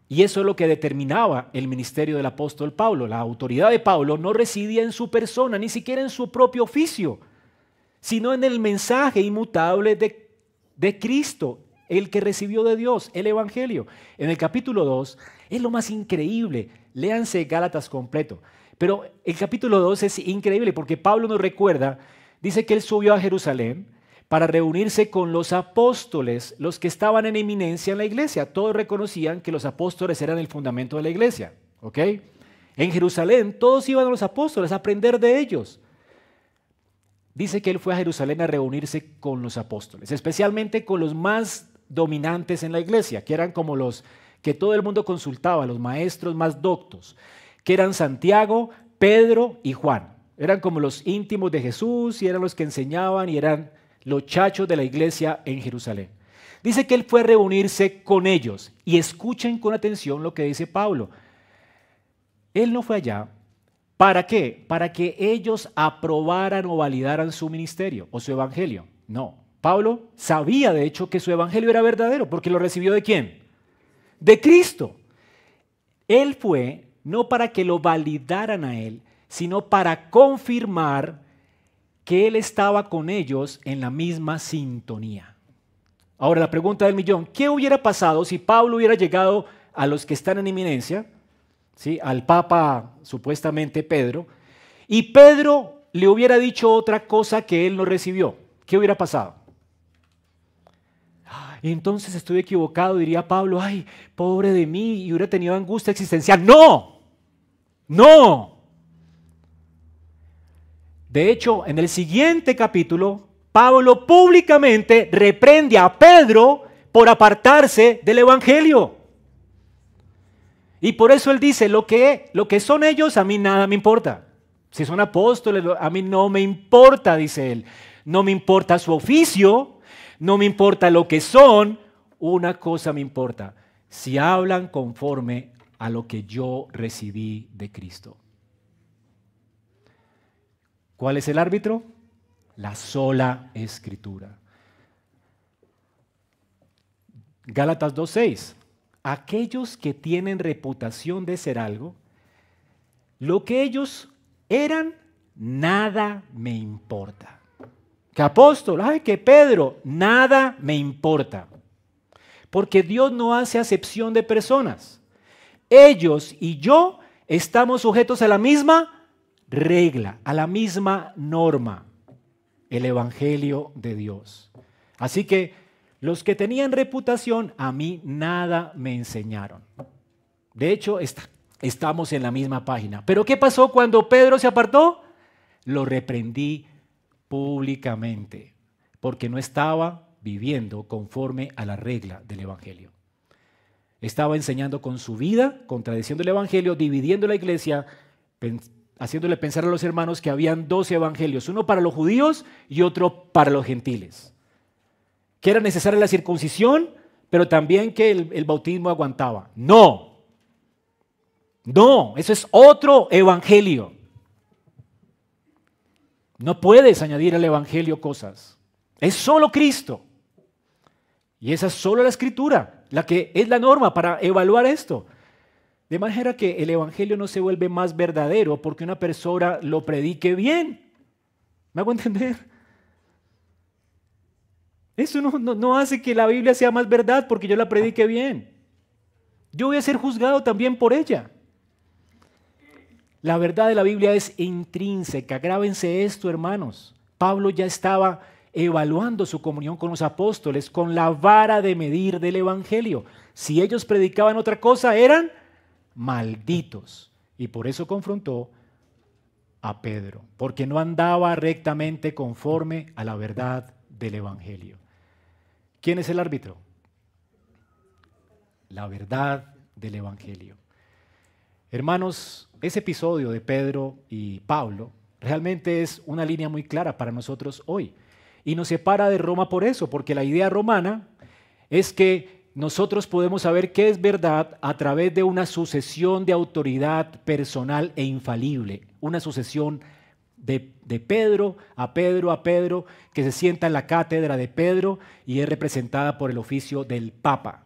Y eso es lo que determinaba el ministerio del apóstol Pablo. La autoridad de Pablo no residía en su persona, ni siquiera en su propio oficio, sino en el mensaje inmutable de Cristo, el que recibió de Dios, el Evangelio. En el capítulo 2 es lo más increíble. Léanse Gálatas completo. Pero el capítulo 2 es increíble porque Pablo nos recuerda, dice que él subió a Jerusalén para reunirse con los apóstoles, los que estaban en eminencia en la iglesia. Todos reconocían que los apóstoles eran el fundamento de la iglesia. ¿Ok? En Jerusalén todos iban a los apóstoles a aprender de ellos. Dice que él fue a Jerusalén a reunirse con los apóstoles, especialmente con los más dominantes en la iglesia, que eran como los que todo el mundo consultaba, los maestros más doctos, que eran Santiago, Pedro y Juan. Eran como los íntimos de Jesús y eran los que enseñaban y eran los chachos de la iglesia en Jerusalén. Dice que él fue a reunirse con ellos y escuchen con atención lo que dice Pablo. Él no fue allá. ¿Para qué? Para que ellos aprobaran o validaran su ministerio o su evangelio. No. Pablo sabía de hecho que su evangelio era verdadero porque lo recibió ¿de quién? De Cristo. Él fue no para que lo validaran a él, sino para confirmar que él estaba con ellos en la misma sintonía. Ahora la pregunta del millón, ¿qué hubiera pasado si Pablo hubiera llegado a los que están en eminencia, ¿sí? Al Papa supuestamente Pedro, y Pedro le hubiera dicho otra cosa que él no recibió? ¿Qué hubiera pasado? Ay, y entonces estoy equivocado, diría Pablo, ay, pobre de mí, y hubiera tenido angustia existencial. ¡No! ¡No! De hecho, en el siguiente capítulo, Pablo públicamente reprende a Pedro por apartarse del Evangelio. Y por eso él dice, lo que son ellos, a mí nada me importa. Si son apóstoles, a mí no me importa, dice él. No me importa su oficio, no me importa lo que son. Una cosa me importa, si hablan conforme a lo que yo recibí de Cristo. ¿Cuál es el árbitro? La sola Escritura. Gálatas 2:6. Aquellos que tienen reputación de ser algo, lo que ellos eran, nada me importa. Que apóstol, ay, que Pedro, nada me importa. Porque Dios no hace acepción de personas. Ellos y yo estamos sujetos a la misma regla, a la misma norma, el Evangelio de Dios. Así que los que tenían reputación, a mí nada me enseñaron. De hecho, estamos en la misma página. ¿Pero qué pasó cuando Pedro se apartó? Lo reprendí públicamente, porque no estaba viviendo conforme a la regla del Evangelio. Estaba enseñando con su vida, contradiciendo el Evangelio, dividiendo la iglesia, haciéndole pensar a los hermanos que habían dos evangelios, uno para los judíos y otro para los gentiles. Que era necesaria la circuncisión, pero también que el bautismo aguantaba. No, eso es otro evangelio. No puedes añadir al evangelio cosas. Es solo Cristo. Y esa es solo la Escritura, la que es la norma para evaluar esto. De manera que el evangelio no se vuelve más verdadero porque una persona lo predique bien. ¿Me hago entender? Eso no hace que la Biblia sea más verdad porque yo la predique bien. Yo voy a ser juzgado también por ella. La verdad de la Biblia es intrínseca. Grábense esto, hermanos. Pablo ya estaba evaluando su comunión con los apóstoles con la vara de medir del evangelio. Si ellos predicaban otra cosa, eran malditos. Y por eso confrontó a Pedro, porque no andaba rectamente conforme a la verdad del evangelio. ¿Quién es el árbitro? La verdad del evangelio. Hermanos, ese episodio de Pedro y Pablo realmente es una línea muy clara para nosotros hoy. Y nos separa de Roma por eso, porque la idea romana es que nosotros podemos saber qué es verdad a través de una sucesión de autoridad personal e infalible, una sucesión de Pedro a Pedro a Pedro, que se sienta en la cátedra de Pedro y es representada por el oficio del Papa.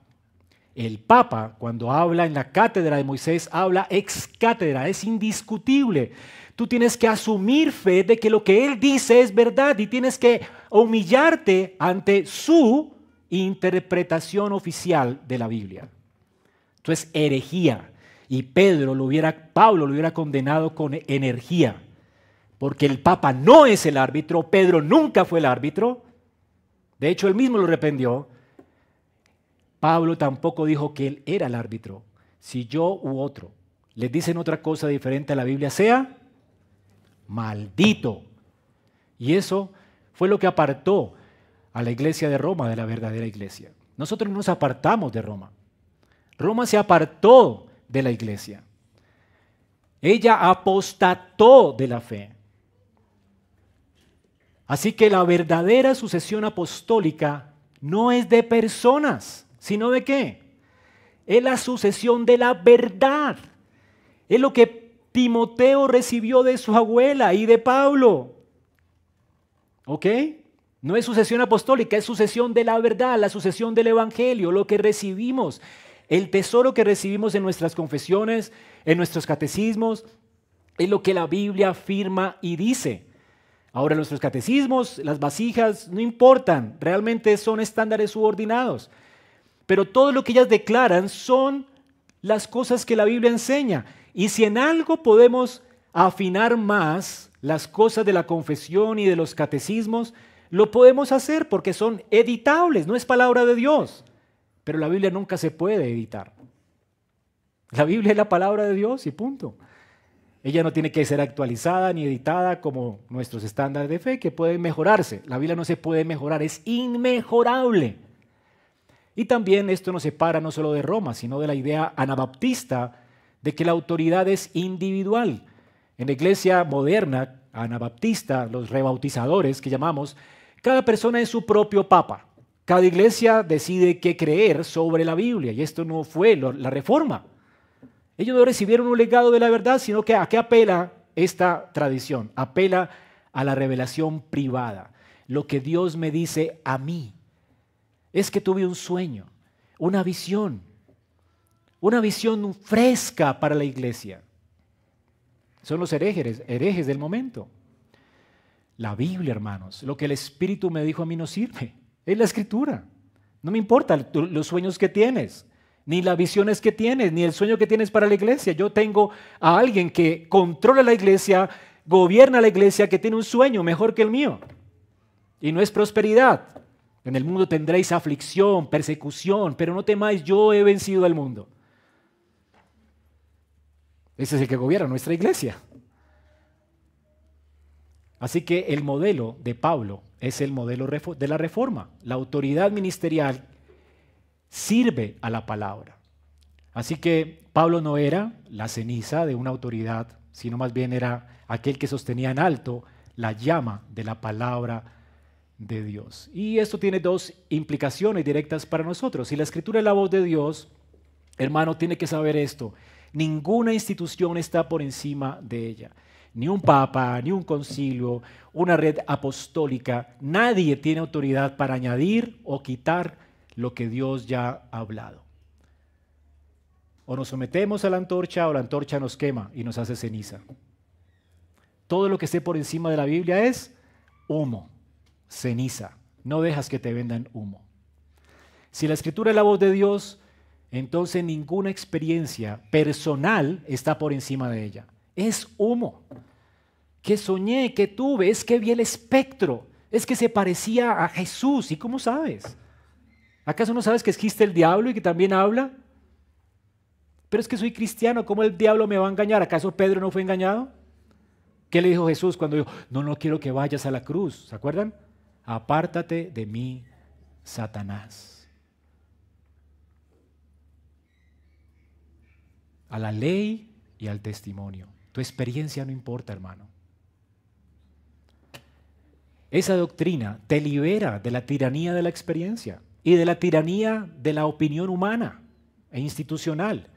El Papa, cuando habla en la cátedra de Moisés, habla ex cátedra, es indiscutible. Tú tienes que asumir fe de que lo que él dice es verdad y tienes que humillarte ante su interpretación oficial de la Biblia. Entonces, herejía. Y Pablo lo hubiera condenado con energía. Porque el Papa no es el árbitro, Pedro nunca fue el árbitro. De hecho, él mismo lo reprendió. Pablo tampoco dijo que él era el árbitro. Si yo u otro les dicen otra cosa diferente a la Biblia, sea maldito. Y eso fue lo que apartó a la iglesia de Roma de la verdadera iglesia. Nosotros nos apartamos de Roma. Roma se apartó de la iglesia. Ella apostató de la fe. Así que la verdadera sucesión apostólica no es de personas, sino de ¿qué? Es la sucesión de la verdad. Es lo que Timoteo recibió de su abuela y de Pablo. ¿Ok? No es sucesión apostólica, es sucesión de la verdad, la sucesión del evangelio, lo que recibimos, el tesoro que recibimos en nuestras confesiones, en nuestros catecismos, es lo que la Biblia afirma y dice. Ahora nuestros catecismos, las vasijas, no importan, realmente son estándares subordinados. Pero todo lo que ellas declaran son las cosas que la Biblia enseña. Y si en algo podemos afinar más las cosas de la confesión y de los catecismos, Lo podemos hacer porque son editables, no es palabra de Dios. Pero la Biblia nunca se puede editar. La Biblia es la palabra de Dios y punto. Ella no tiene que ser actualizada ni editada como nuestros estándares de fe que pueden mejorarse. La Biblia no se puede mejorar, es inmejorable. Y también esto nos separa no solo de Roma, sino de la idea anabaptista de que la autoridad es individual. En la iglesia moderna, anabaptista, los rebautizadores que llamamos, cada persona es su propio papa. Cada iglesia decide qué creer sobre la Biblia y esto no fue la reforma. Ellos no recibieron un legado de la verdad, sino que ¿a qué apela esta tradición? Apela a la revelación privada. Lo que Dios me dice a mí es que tuve un sueño, una visión fresca para la iglesia. Son los herejes del momento. La Biblia, hermanos, lo que el Espíritu me dijo a mí no sirve. Es la Escritura. No me importa los sueños que tienes, ni las visiones que tienes, ni el sueño que tienes para la iglesia. Yo tengo a alguien que controla la iglesia, gobierna la iglesia, que tiene un sueño mejor que el mío. Y no es prosperidad. En el mundo tendréis aflicción, persecución, pero no temáis, yo he vencido al mundo. Ese es el que gobierna nuestra iglesia. Así que el modelo de Pablo es el modelo de la reforma. La autoridad ministerial sirve a la palabra. Así que Pablo no era la ceniza de una autoridad, sino más bien era aquel que sostenía en alto la llama de la palabra de Dios. Y esto tiene dos implicaciones directas para nosotros. Si la Escritura es la voz de Dios, hermano, tiene que saber esto. Ninguna institución está por encima de ella. Ni un papa, ni un concilio, una red apostólica. Nadie tiene autoridad para añadir o quitar lo que Dios ya ha hablado. O nos sometemos a la antorcha o la antorcha nos quema y nos hace ceniza. Todo lo que esté por encima de la Biblia es humo, ceniza. No dejas que te vendan humo. Si la Escritura es la voz de Dios, entonces ninguna experiencia personal está por encima de ella. Es humo. Que soñé, que tuve, es que vi el espectro, es que se parecía a Jesús. ¿Y cómo sabes? ¿Acaso no sabes que existe el diablo y que también habla? Pero es que soy cristiano, ¿cómo el diablo me va a engañar? ¿Acaso Pedro no fue engañado? ¿Qué le dijo Jesús cuando dijo, no quiero que vayas a la cruz? ¿Se acuerdan? Apártate de mí, Satanás. A la ley y al testimonio. Tu experiencia no importa, hermano. Esa doctrina te libera de la tiranía de la experiencia y de la tiranía de la opinión humana e institucional.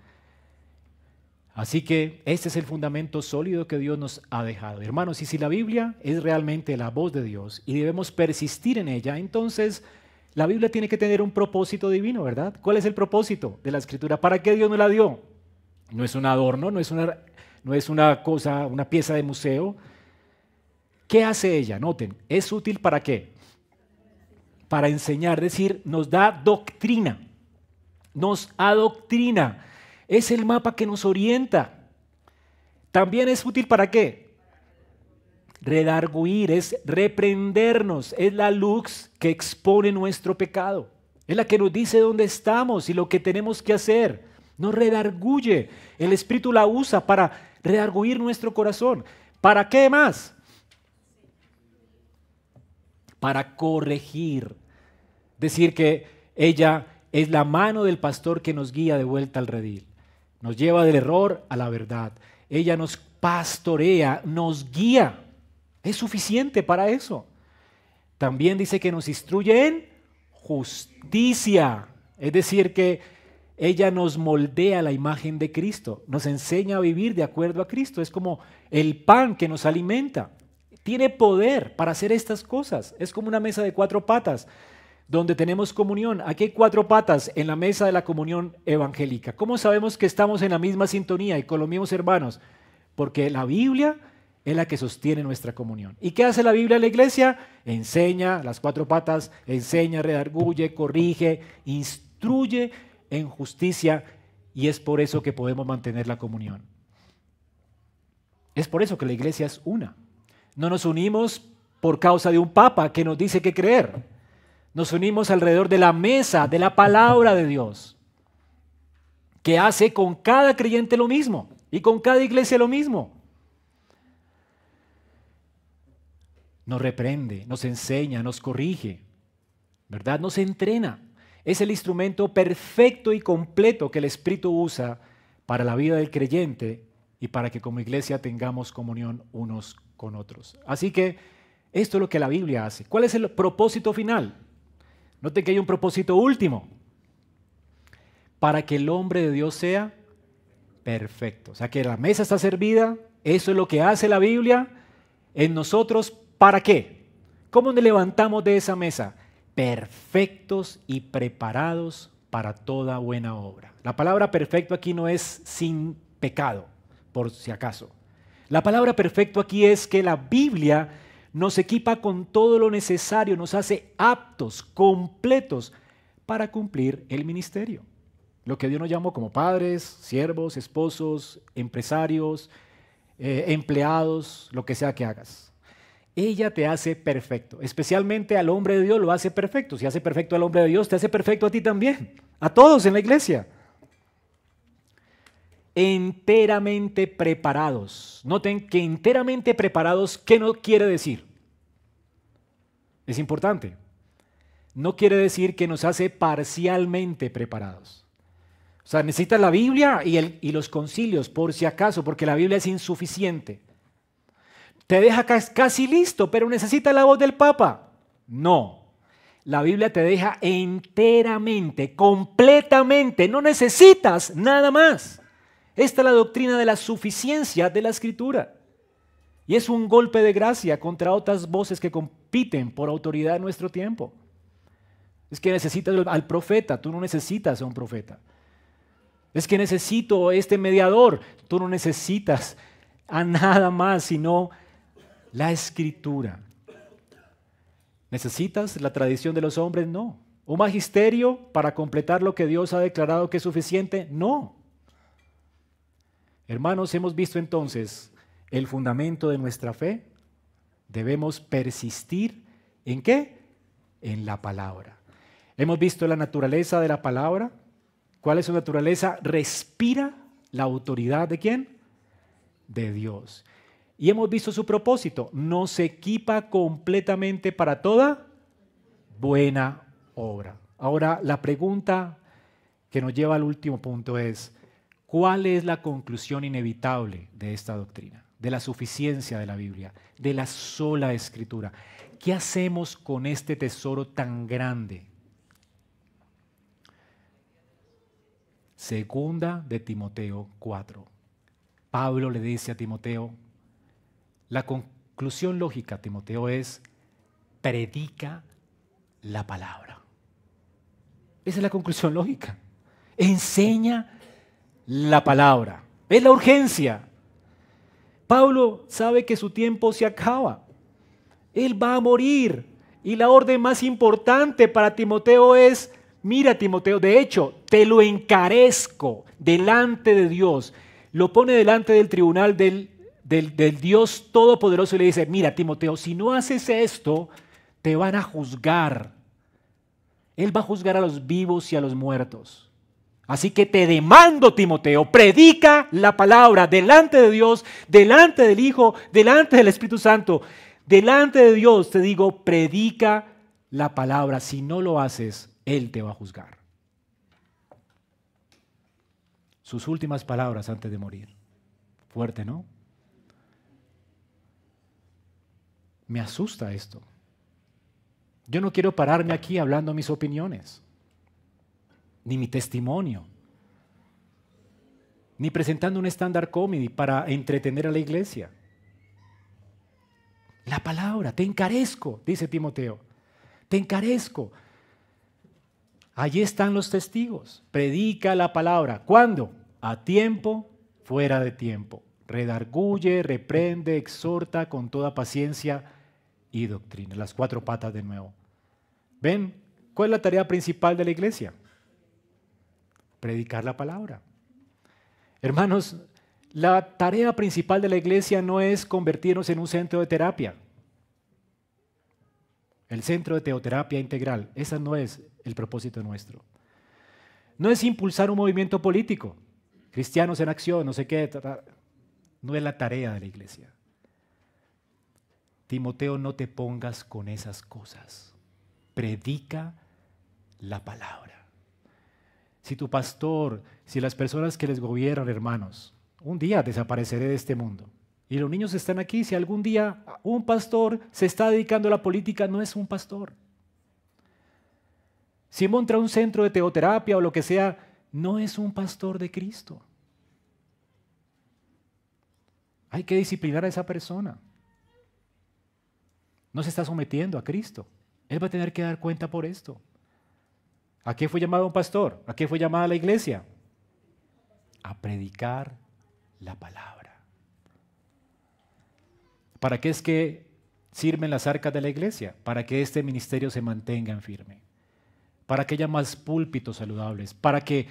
Así que este es el fundamento sólido que Dios nos ha dejado. Hermanos, y si la Biblia es realmente la voz de Dios y debemos persistir en ella, entonces la Biblia tiene que tener un propósito divino, ¿verdad? ¿Cuál es el propósito de la Escritura? ¿Para qué Dios nos la dio? No es un adorno, no es una cosa, una pieza de museo. ¿Qué hace ella? Noten, ¿es útil para qué? Para enseñar, es decir, nos da doctrina, nos adoctrina. Es el mapa que nos orienta. También es útil para qué? Redarguir, es reprendernos, es la luz que expone nuestro pecado. Es la que nos dice dónde estamos y lo que tenemos que hacer. Nos redarguye. El Espíritu la usa para redarguir nuestro corazón. ¿Para qué más? Para corregir. Decir que ella es la mano del pastor que nos guía de vuelta al redil. Nos lleva del error a la verdad. Ella nos pastorea, nos guía. Es suficiente para eso. También dice que nos instruye en justicia. Es decir, que ella nos moldea la imagen de Cristo. Nos enseña a vivir de acuerdo a Cristo. Es como el pan que nos alimenta. Tiene poder para hacer estas cosas. Es como una mesa de 4 patas donde tenemos comunión. Aquí hay 4 patas en la mesa de la comunión evangélica. ¿Cómo sabemos que estamos en la misma sintonía y con los mismos hermanos? Porque la Biblia es la que sostiene nuestra comunión. ¿Y qué hace la Biblia en la iglesia? Enseña las 4 patas, enseña, redarguye, corrige, instruye en justicia, y es por eso que podemos mantener la comunión. Es por eso que la iglesia es una. No nos unimos por causa de un papa que nos dice qué creer. Nos unimos alrededor de la mesa de la palabra de Dios, que hace con cada creyente lo mismo y con cada iglesia lo mismo. Nos reprende, nos enseña, nos corrige, ¿verdad? Nos entrena. Es el instrumento perfecto y completo que el Espíritu usa para la vida del creyente y para que como iglesia tengamos comunión unos con otros. Así que esto es lo que la Biblia hace. ¿Cuál es el propósito final? Noten que hay un propósito último. Para que el hombre de Dios sea perfecto. O sea que la mesa está servida. Eso es lo que hace la Biblia en nosotros. ¿Para qué? ¿Cómo nos levantamos de esa mesa? Perfectos y preparados para toda buena obra. La palabra perfecto aquí no es sin pecado, por si acaso. La palabra perfecto aquí es que la Biblia nos equipa con todo lo necesario, nos hace aptos, completos para cumplir el ministerio. Lo que Dios nos llamó como padres, siervos, esposos, empresarios, empleados, lo que sea que hagas. Ella te hace perfecto, especialmente al hombre de Dios lo hace perfecto. Si hace perfecto al hombre de Dios, te hace perfecto a ti también, a todos en la iglesia. Enteramente preparados. Noten que enteramente preparados, ¿qué no quiere decir? Es importante. No quiere decir que nos hace parcialmente preparados. O sea, necesitas la Biblia y los concilios, por si acaso, porque la Biblia es insuficiente. Te deja casi listo, pero necesitas la voz del Papa. No. La Biblia te deja enteramente, completamente. No necesitas nada más. Esta es la doctrina de la suficiencia de la Escritura. Y es un golpe de gracia contra otras voces que compiten por autoridad en nuestro tiempo. Es que necesitas al profeta, tú no necesitas a un profeta. Es que necesito este mediador, tú no necesitas a nada más sino la Escritura. ¿Necesitas la tradición de los hombres? No. ¿Un magisterio para completar lo que Dios ha declarado que es suficiente? No. Hermanos, hemos visto entonces el fundamento de nuestra fe. Debemos persistir ¿en qué? En la palabra. Hemos visto la naturaleza de la palabra. ¿Cuál es su naturaleza? Respira la autoridad ¿de quién? De Dios. Y hemos visto su propósito. Nos equipa completamente para toda buena obra. Ahora, la pregunta que nos lleva al último punto es, ¿cuál es la conclusión inevitable de esta doctrina? De la suficiencia de la Biblia, de la sola Escritura. ¿Qué hacemos con este tesoro tan grande? Segunda de Timoteo 4. Pablo le dice a Timoteo, la conclusión lógica, Timoteo, es predica la palabra. Esa es la conclusión lógica. Enseña la palabra. Es la urgencia. Pablo sabe que su tiempo se acaba. Él va a morir. Y la orden más importante para Timoteo es, mira Timoteo, de hecho, te lo encarezco delante de Dios. Lo pone delante del tribunal del Dios Todopoderoso y le dice, mira Timoteo, si no haces esto, te van a juzgar. Él va a juzgar a los vivos y a los muertos. Así que te demando, Timoteo, predica la palabra delante de Dios, delante del Hijo, delante del Espíritu Santo. Delante de Dios te digo, predica la palabra. Si no lo haces, Él te va a juzgar. Sus últimas palabras antes de morir. Fuerte, ¿no? Me asusta esto. Yo no quiero pararme aquí hablando mis opiniones, ni mi testimonio, ni presentando un stand-up comedy para entretener a la iglesia. La palabra, te encarezco, dice Timoteo, te encarezco. Allí están los testigos. Predica la palabra. ¿Cuándo? A tiempo, fuera de tiempo. Redarguye, reprende, exhorta con toda paciencia y doctrina. Las cuatro patas de nuevo. ¿Ven? ¿Cuál es la tarea principal de la iglesia? Predicar la palabra. Hermanos, la tarea principal de la iglesia no es convertirnos en un centro de terapia. el Centro de Teoterapia Integral. Ese no es el propósito nuestro. No es impulsar un movimiento político, cristianos en acción, no sé qué. No es la tarea de la iglesia. Timoteo, no te pongas con esas cosas. Predica la palabra. Si tu pastor, si las personas que les gobiernan, hermanos, un día desapareceré de este mundo. Y los niños están aquí. Si algún día un pastor se está dedicando a la política, no es un pastor. Si monta un centro de teoterapia o lo que sea, no es un pastor de Cristo. Hay que disciplinar a esa persona. No se está sometiendo a Cristo. Él va a tener que dar cuenta por esto. ¿A qué fue llamado un pastor? ¿A qué fue llamada la iglesia? A predicar la palabra. ¿Para qué es que sirven las arcas de la iglesia? Para que este ministerio se mantenga en firme. Para que haya más púlpitos saludables. Para que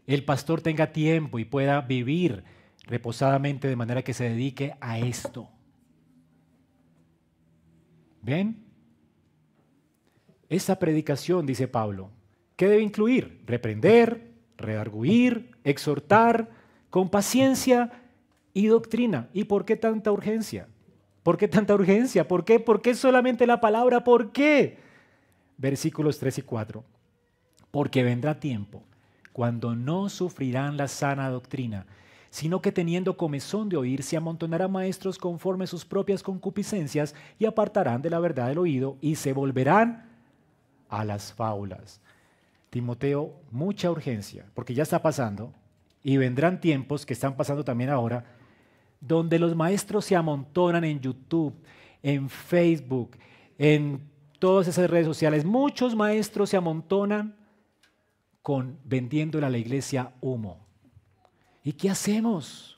el pastor tenga tiempo y pueda vivir reposadamente de manera que se dedique a esto. ¿Ven? Esta predicación, dice Pablo, ¿qué debe incluir? Reprender, redarguir, exhortar, con paciencia y doctrina. ¿Y por qué tanta urgencia? ¿Por qué tanta urgencia? ¿Por qué? ¿Por qué solamente la palabra? ¿Por qué? Versículos 3 y 4. Porque vendrá tiempo cuando no sufrirán la sana doctrina, sino que teniendo comezón de oír, se amontonarán maestros conforme a sus propias concupiscencias y apartarán de la verdad el oído y se volverán a las fábulas. Timoteo, mucha urgencia, porque ya está pasando y vendrán tiempos que están pasando también ahora, donde los maestros se amontonan en YouTube, en Facebook, en todas esas redes sociales. Muchos maestros se amontonan vendiéndole a la iglesia humo. ¿Y qué hacemos?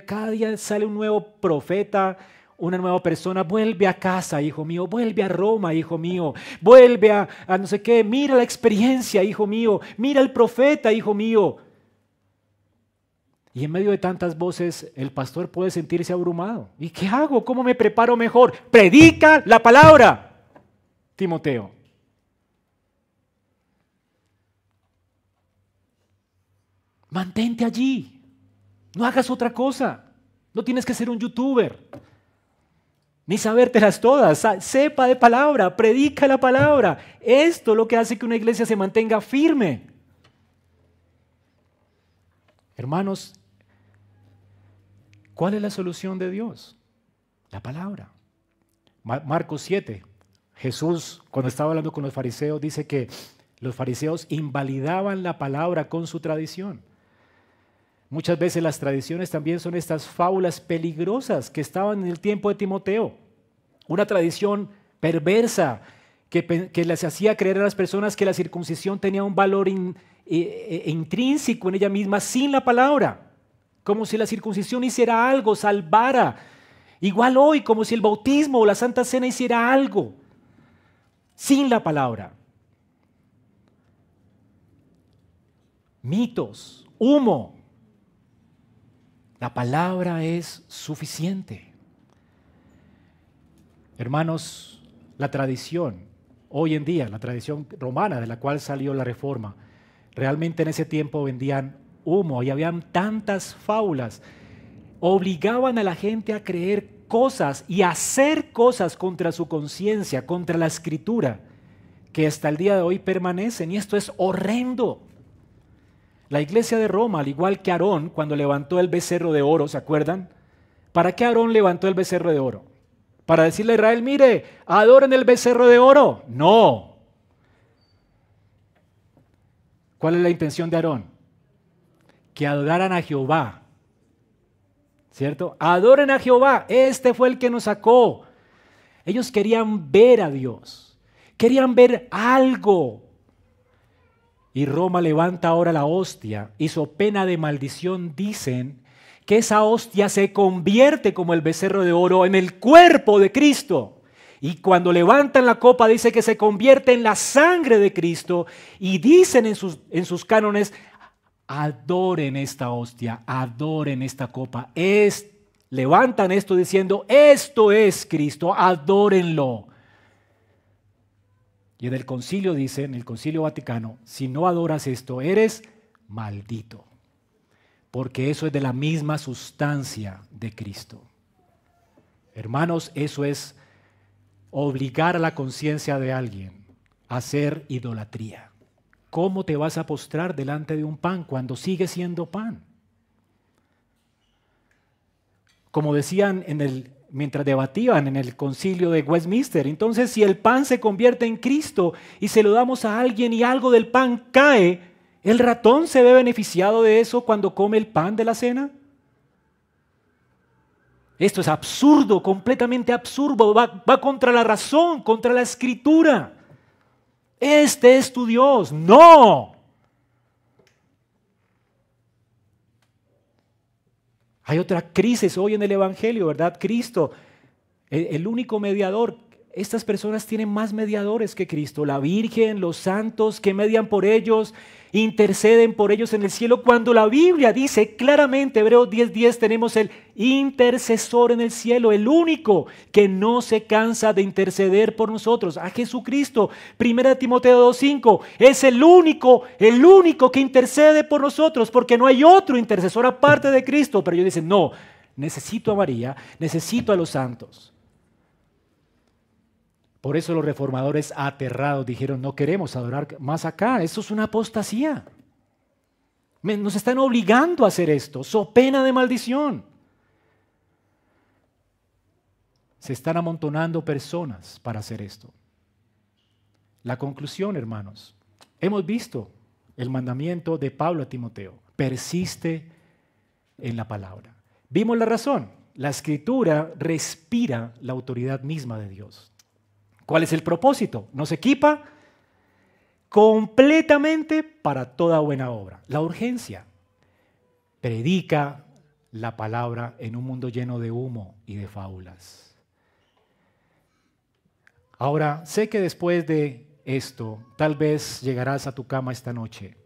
Cada día sale un nuevo profeta, una nueva persona. Vuelve a casa, hijo mío. Vuelve a Roma, hijo mío. Vuelve a no sé qué. Mira la experiencia, hijo mío. Mira el profeta, hijo mío. Y en medio de tantas voces, el pastor puede sentirse abrumado. ¿Y qué hago? ¿Cómo me preparo mejor? Predica la palabra, Timoteo. Mantente allí. No hagas otra cosa. No tienes que ser un youtuber. Ni sabértelas todas. Sepa de palabra. Predica la palabra. Esto es lo que hace que una iglesia se mantenga firme. Hermanos, ¿cuál es la solución de Dios? La palabra. Marcos 7. Jesús, cuando estaba hablando con los fariseos, dice que los fariseos invalidaban la palabra con su tradición. Muchas veces las tradiciones también son estas fábulas peligrosas que estaban en el tiempo de Timoteo. Una tradición perversa que les hacía creer a las personas que la circuncisión tenía un valor intrínseco en ella misma sin la palabra. Como si la circuncisión hiciera algo, salvara. Igual hoy, como si el bautismo o la Santa Cena hiciera algo sin la palabra. Mitos, humo. La palabra es suficiente. Hermanos, la tradición, hoy en día, la tradición romana de la cual salió la Reforma, realmente en ese tiempo vendían humo y habían tantas fábulas. Obligaban a la gente a creer cosas y a hacer cosas contra su conciencia, contra la Escritura, que hasta el día de hoy permanecen, y esto es horrendo. La iglesia de Roma, al igual que Aarón, cuando levantó el becerro de oro, ¿se acuerdan? ¿Para qué Aarón levantó el becerro de oro? ¿Para decirle a Israel, mire, adoren el becerro de oro? No. ¿Cuál es la intención de Aarón? Que adoraran a Jehová, ¿cierto? Adoren a Jehová, este fue el que nos sacó. Ellos querían ver a Dios, querían ver algo. Y Roma levanta ahora la hostia y so pena de maldición dicen que esa hostia se convierte como el becerro de oro en el cuerpo de Cristo. Y cuando levantan la copa dice que se convierte en la sangre de Cristo y dicen en sus cánones, adoren esta hostia, adoren esta copa. Levantan esto diciendo, esto es Cristo, adórenlo. Y en el concilio dice, en el Concilio Vaticano, si no adoras esto, eres maldito, porque eso es de la misma sustancia de Cristo. Hermanos, eso es obligar a la conciencia de alguien a hacer idolatría. ¿Cómo te vas a postrar delante de un pan cuando sigue siendo pan? Como decían mientras debatían en el concilio de Westminster, entonces si el pan se convierte en Cristo y se lo damos a alguien y algo del pan cae, ¿el ratón se ve beneficiado de eso cuando come el pan de la cena? Esto es absurdo, completamente absurdo, va contra la razón, contra la escritura. Este es tu Dios. ¡No! Hay otra crisis hoy en el Evangelio, ¿verdad? Cristo, el único mediador. Estas personas tienen más mediadores que Cristo. La Virgen, los santos que median por ellos, interceden por ellos en el cielo. Cuando la Biblia dice claramente, Hebreos 10:10, tenemos el intercesor en el cielo, el único que no se cansa de interceder por nosotros, a Jesucristo. 1 Timoteo 2:5, es el único que intercede por nosotros, porque no hay otro intercesor aparte de Cristo. Pero ellos dicen, no, necesito a María, necesito a los santos. Por eso los reformadores aterrados dijeron, no queremos adorar más acá, eso es una apostasía. Nos están obligando a hacer esto, so pena de maldición. Se están amontonando personas para hacer esto. La conclusión, hermanos, hemos visto el mandamiento de Pablo a Timoteo, persiste en la palabra. Vimos la razón, la Escritura respira la autoridad misma de Dios. ¿Cuál es el propósito? Nos equipa completamente para toda buena obra. La urgencia. Predica la palabra en un mundo lleno de humo y de fábulas. Ahora, sé que después de esto, tal vez llegarás a tu cama esta noche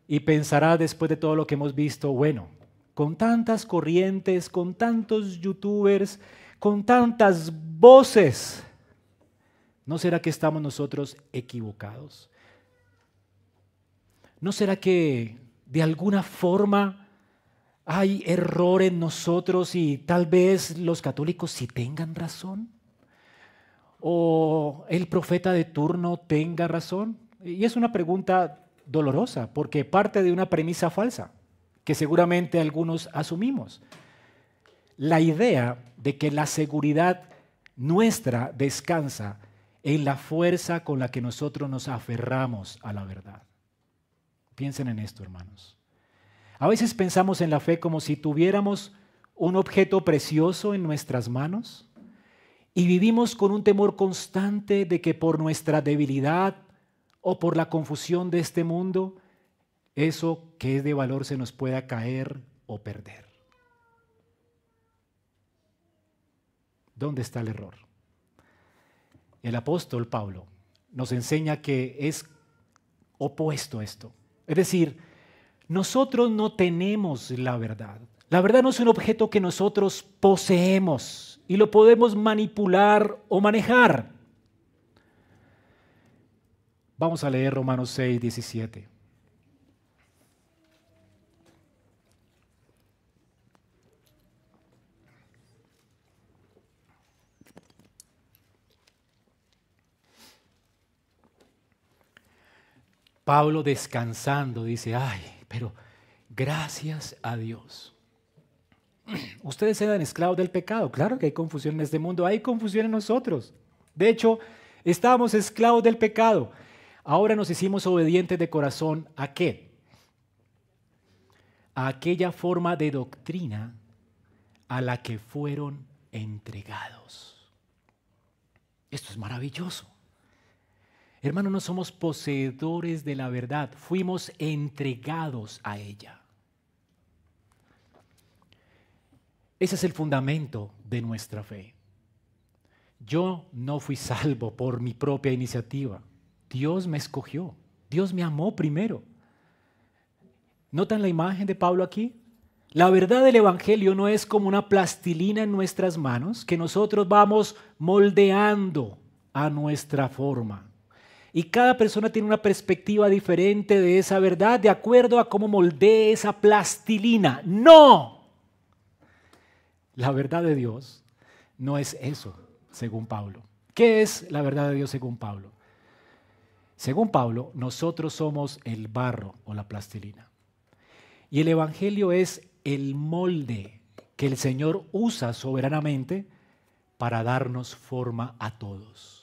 y pensarás después de todo lo que hemos visto, bueno, con tantas corrientes, con tantos youtubers, con tantas voces, ¿no será que estamos nosotros equivocados? ¿No será que de alguna forma hay error en nosotros y tal vez los católicos sí tengan razón? ¿O el profeta de turno tenga razón? Y es una pregunta dolorosa porque parte de una premisa falsa que seguramente algunos asumimos. La idea de que la seguridad nuestra descansa en la fuerza con la que nosotros nos aferramos a la verdad. Piensen en esto, hermanos. A veces pensamos en la fe como si tuviéramos un objeto precioso en nuestras manos y vivimos con un temor constante de que por nuestra debilidad o por la confusión de este mundo, eso que es de valor se nos pueda caer o perder. ¿Dónde está el error? El apóstol Pablo nos enseña que es opuesto a esto. Es decir, nosotros no tenemos la verdad. La verdad no es un objeto que nosotros poseemos y lo podemos manipular o manejar. Vamos a leer Romanos 6:17. Pablo descansando dice, ay, pero gracias a Dios. Ustedes eran esclavos del pecado. Claro que hay confusión en este mundo, hay confusión en nosotros. De hecho, estábamos esclavos del pecado. Ahora nos hicimos obedientes de corazón. ¿A qué? A aquella forma de doctrina a la que fueron entregados. Esto es maravilloso. Hermanos, no somos poseedores de la verdad, fuimos entregados a ella. Ese es el fundamento de nuestra fe. Yo no fui salvo por mi propia iniciativa. Dios me escogió, Dios me amó primero. ¿Notan la imagen de Pablo aquí? La verdad del Evangelio no es como una plastilina en nuestras manos que nosotros vamos moldeando a nuestra forma. Y cada persona tiene una perspectiva diferente de esa verdad de acuerdo a cómo moldee esa plastilina. ¡No! La verdad de Dios no es eso, según Pablo. ¿Qué es la verdad de Dios según Pablo? Según Pablo, nosotros somos el barro o la plastilina. Y el Evangelio es el molde que el Señor usa soberanamente para darnos forma a todos.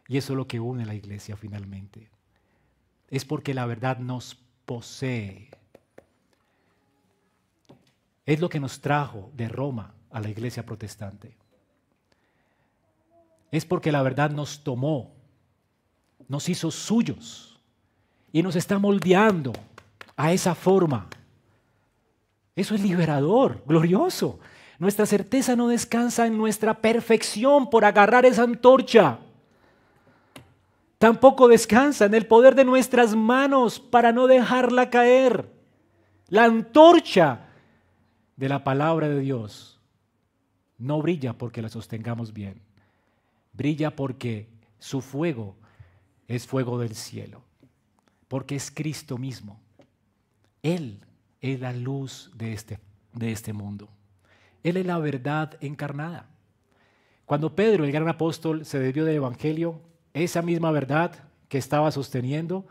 Y eso es lo que une a la iglesia finalmente. Es porque la verdad nos posee. Es lo que nos trajo de Roma a la iglesia protestante. Es porque la verdad nos tomó, nos hizo suyos y nos está moldeando a esa forma. Eso es liberador, glorioso. Nuestra certeza no descansa en nuestra perfección por agarrar esa antorcha. Tampoco descansa en el poder de nuestras manos para no dejarla caer. La antorcha de la palabra de Dios no brilla porque la sostengamos bien. Brilla porque su fuego es fuego del cielo. Porque es Cristo mismo. Él es la luz de este mundo. Él es la verdad encarnada. Cuando Pedro, el gran apóstol, se desvió del Evangelio, esa misma verdad que estaba sosteniendo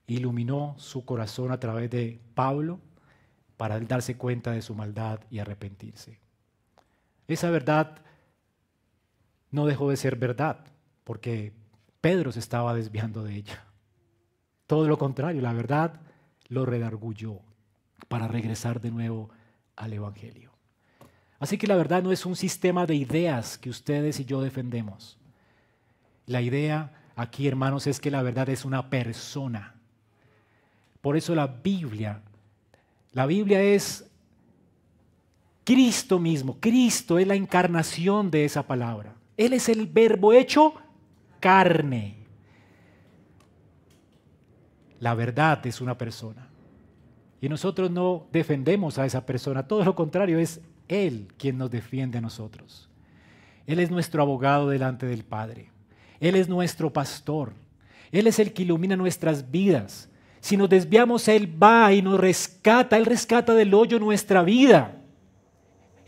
iluminó su corazón a través de Pablo para él darse cuenta de su maldad y arrepentirse. Esa verdad no dejó de ser verdad porque Pedro se estaba desviando de ella. Todo lo contrario, la verdad lo redarguyó para regresar de nuevo al Evangelio. Así que la verdad no es un sistema de ideas que ustedes y yo defendemos. La idea aquí, hermanos, es que la verdad es una persona. Por eso la Biblia es Cristo mismo. Cristo es la encarnación de esa palabra. Él es el verbo hecho carne. La verdad es una persona. Y nosotros no defendemos a esa persona, todo lo contrario, es Él quien nos defiende a nosotros. Él es nuestro abogado delante del Padre. Él es nuestro pastor. Él es el que ilumina nuestras vidas. Si nos desviamos, Él va y nos rescata. Él rescata del hoyo nuestra vida.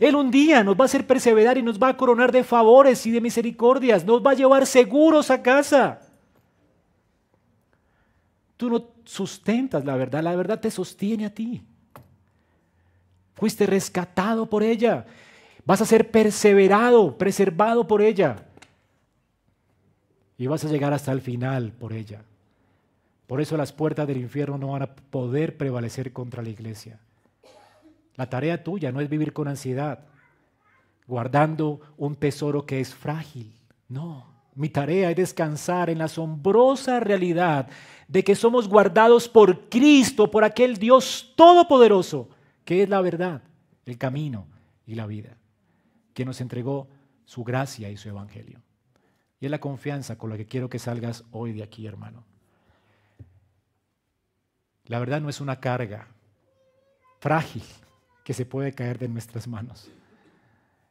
Él un día nos va a hacer perseverar y nos va a coronar de favores y de misericordias. Nos va a llevar seguros a casa. Tú no sustentas la verdad te sostiene a ti. Fuiste rescatado por ella. Vas a ser perseverado, preservado por ella. Y vas a llegar hasta el final por ella. Por eso las puertas del infierno no van a poder prevalecer contra la iglesia. La tarea tuya no es vivir con ansiedad, guardando un tesoro que es frágil. No, mi tarea es descansar en la asombrosa realidad de que somos guardados por Cristo, por aquel Dios todopoderoso, que es la verdad, el camino y la vida, que nos entregó su gracia y su evangelio. Y es la confianza con la que quiero que salgas hoy de aquí, hermano. La verdad no es una carga frágil que se puede caer de nuestras manos.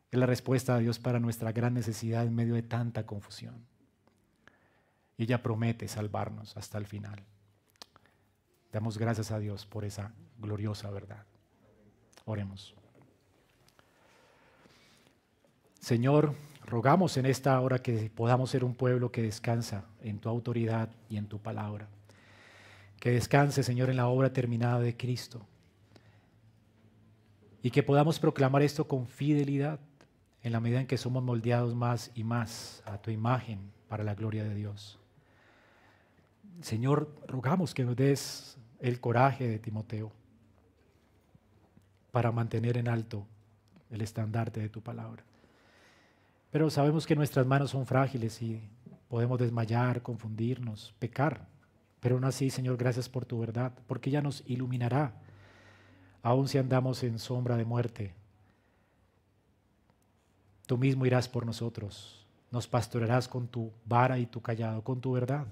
Es la respuesta de Dios para nuestra gran necesidad en medio de tanta confusión. Y ella promete salvarnos hasta el final. Damos gracias a Dios por esa gloriosa verdad. Oremos. Señor, rogamos en esta hora que podamos ser un pueblo que descansa en tu autoridad y en tu palabra. Que descanse, Señor, en la obra terminada de Cristo. Y que podamos proclamar esto con fidelidad en la medida en que somos moldeados más y más a tu imagen para la gloria de Dios. Señor, rogamos que nos des el coraje de Timoteo para mantener en alto el estandarte de tu palabra. Pero sabemos que nuestras manos son frágiles y podemos desmayar, confundirnos, pecar. Pero aún así, Señor, gracias por tu verdad, porque ella nos iluminará, aun si andamos en sombra de muerte. Tú mismo irás por nosotros, nos pastorearás con tu vara y tu callado, con tu verdad,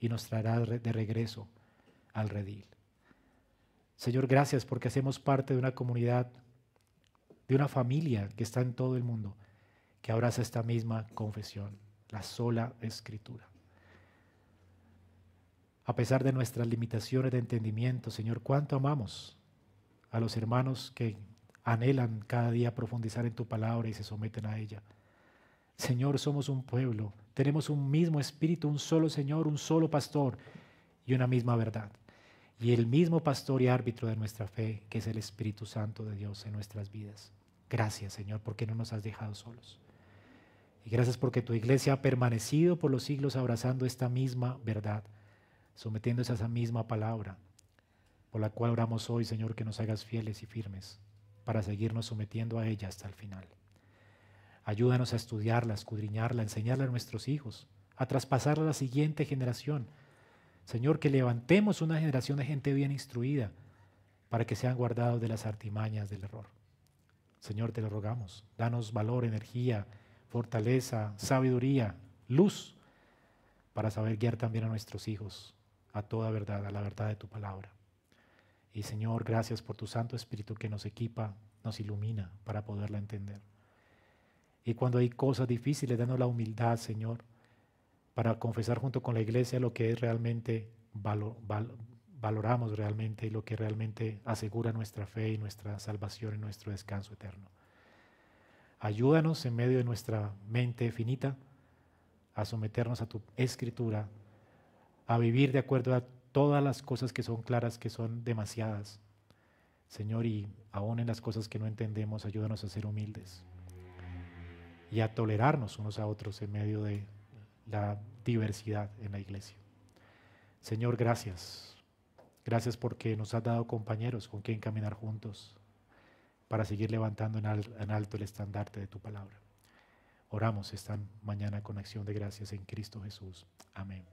y nos traerás de regreso al redil. Señor, gracias porque hacemos parte de una comunidad, de una familia que está en todo el mundo, que abraza esta misma confesión, la sola Escritura. A pesar de nuestras limitaciones de entendimiento, Señor, cuánto amamos a los hermanos que anhelan cada día profundizar en tu palabra y se someten a ella. Señor, somos un pueblo, tenemos un mismo espíritu, un solo Señor, un solo pastor y una misma verdad. Y el mismo pastor y árbitro de nuestra fe, que es el Espíritu Santo de Dios en nuestras vidas. Gracias, Señor, porque no nos has dejado solos. Y gracias porque tu iglesia ha permanecido por los siglos abrazando esta misma verdad, sometiéndose a esa misma palabra, por la cual oramos hoy, Señor, que nos hagas fieles y firmes para seguirnos sometiendo a ella hasta el final. Ayúdanos a estudiarla, a escudriñarla, a enseñarla a nuestros hijos, a traspasarla a la siguiente generación. Señor, que levantemos una generación de gente bien instruida para que sean guardados de las artimañas del error. Señor, te lo rogamos. Danos valor, energía, fortaleza, sabiduría, luz para saber guiar también a nuestros hijos a toda verdad, a la verdad de tu palabra. Y Señor, gracias por tu Santo Espíritu que nos equipa, nos ilumina para poderla entender. Y cuando hay cosas difíciles, danos la humildad, Señor, para confesar junto con la iglesia lo que es realmente valoramos realmente y lo que realmente asegura nuestra fe y nuestra salvación y nuestro descanso eterno. Ayúdanos en medio de nuestra mente finita a someternos a tu escritura, a vivir de acuerdo a todas las cosas que son claras, que son demasiadas. Señor, y aún en las cosas que no entendemos, ayúdanos a ser humildes y a tolerarnos unos a otros en medio de la diversidad en la iglesia. Señor, gracias. Gracias porque nos has dado compañeros con quien caminar juntos para seguir levantando en alto el estandarte de tu palabra. Oramos esta mañana con acción de gracias en Cristo Jesús. Amén.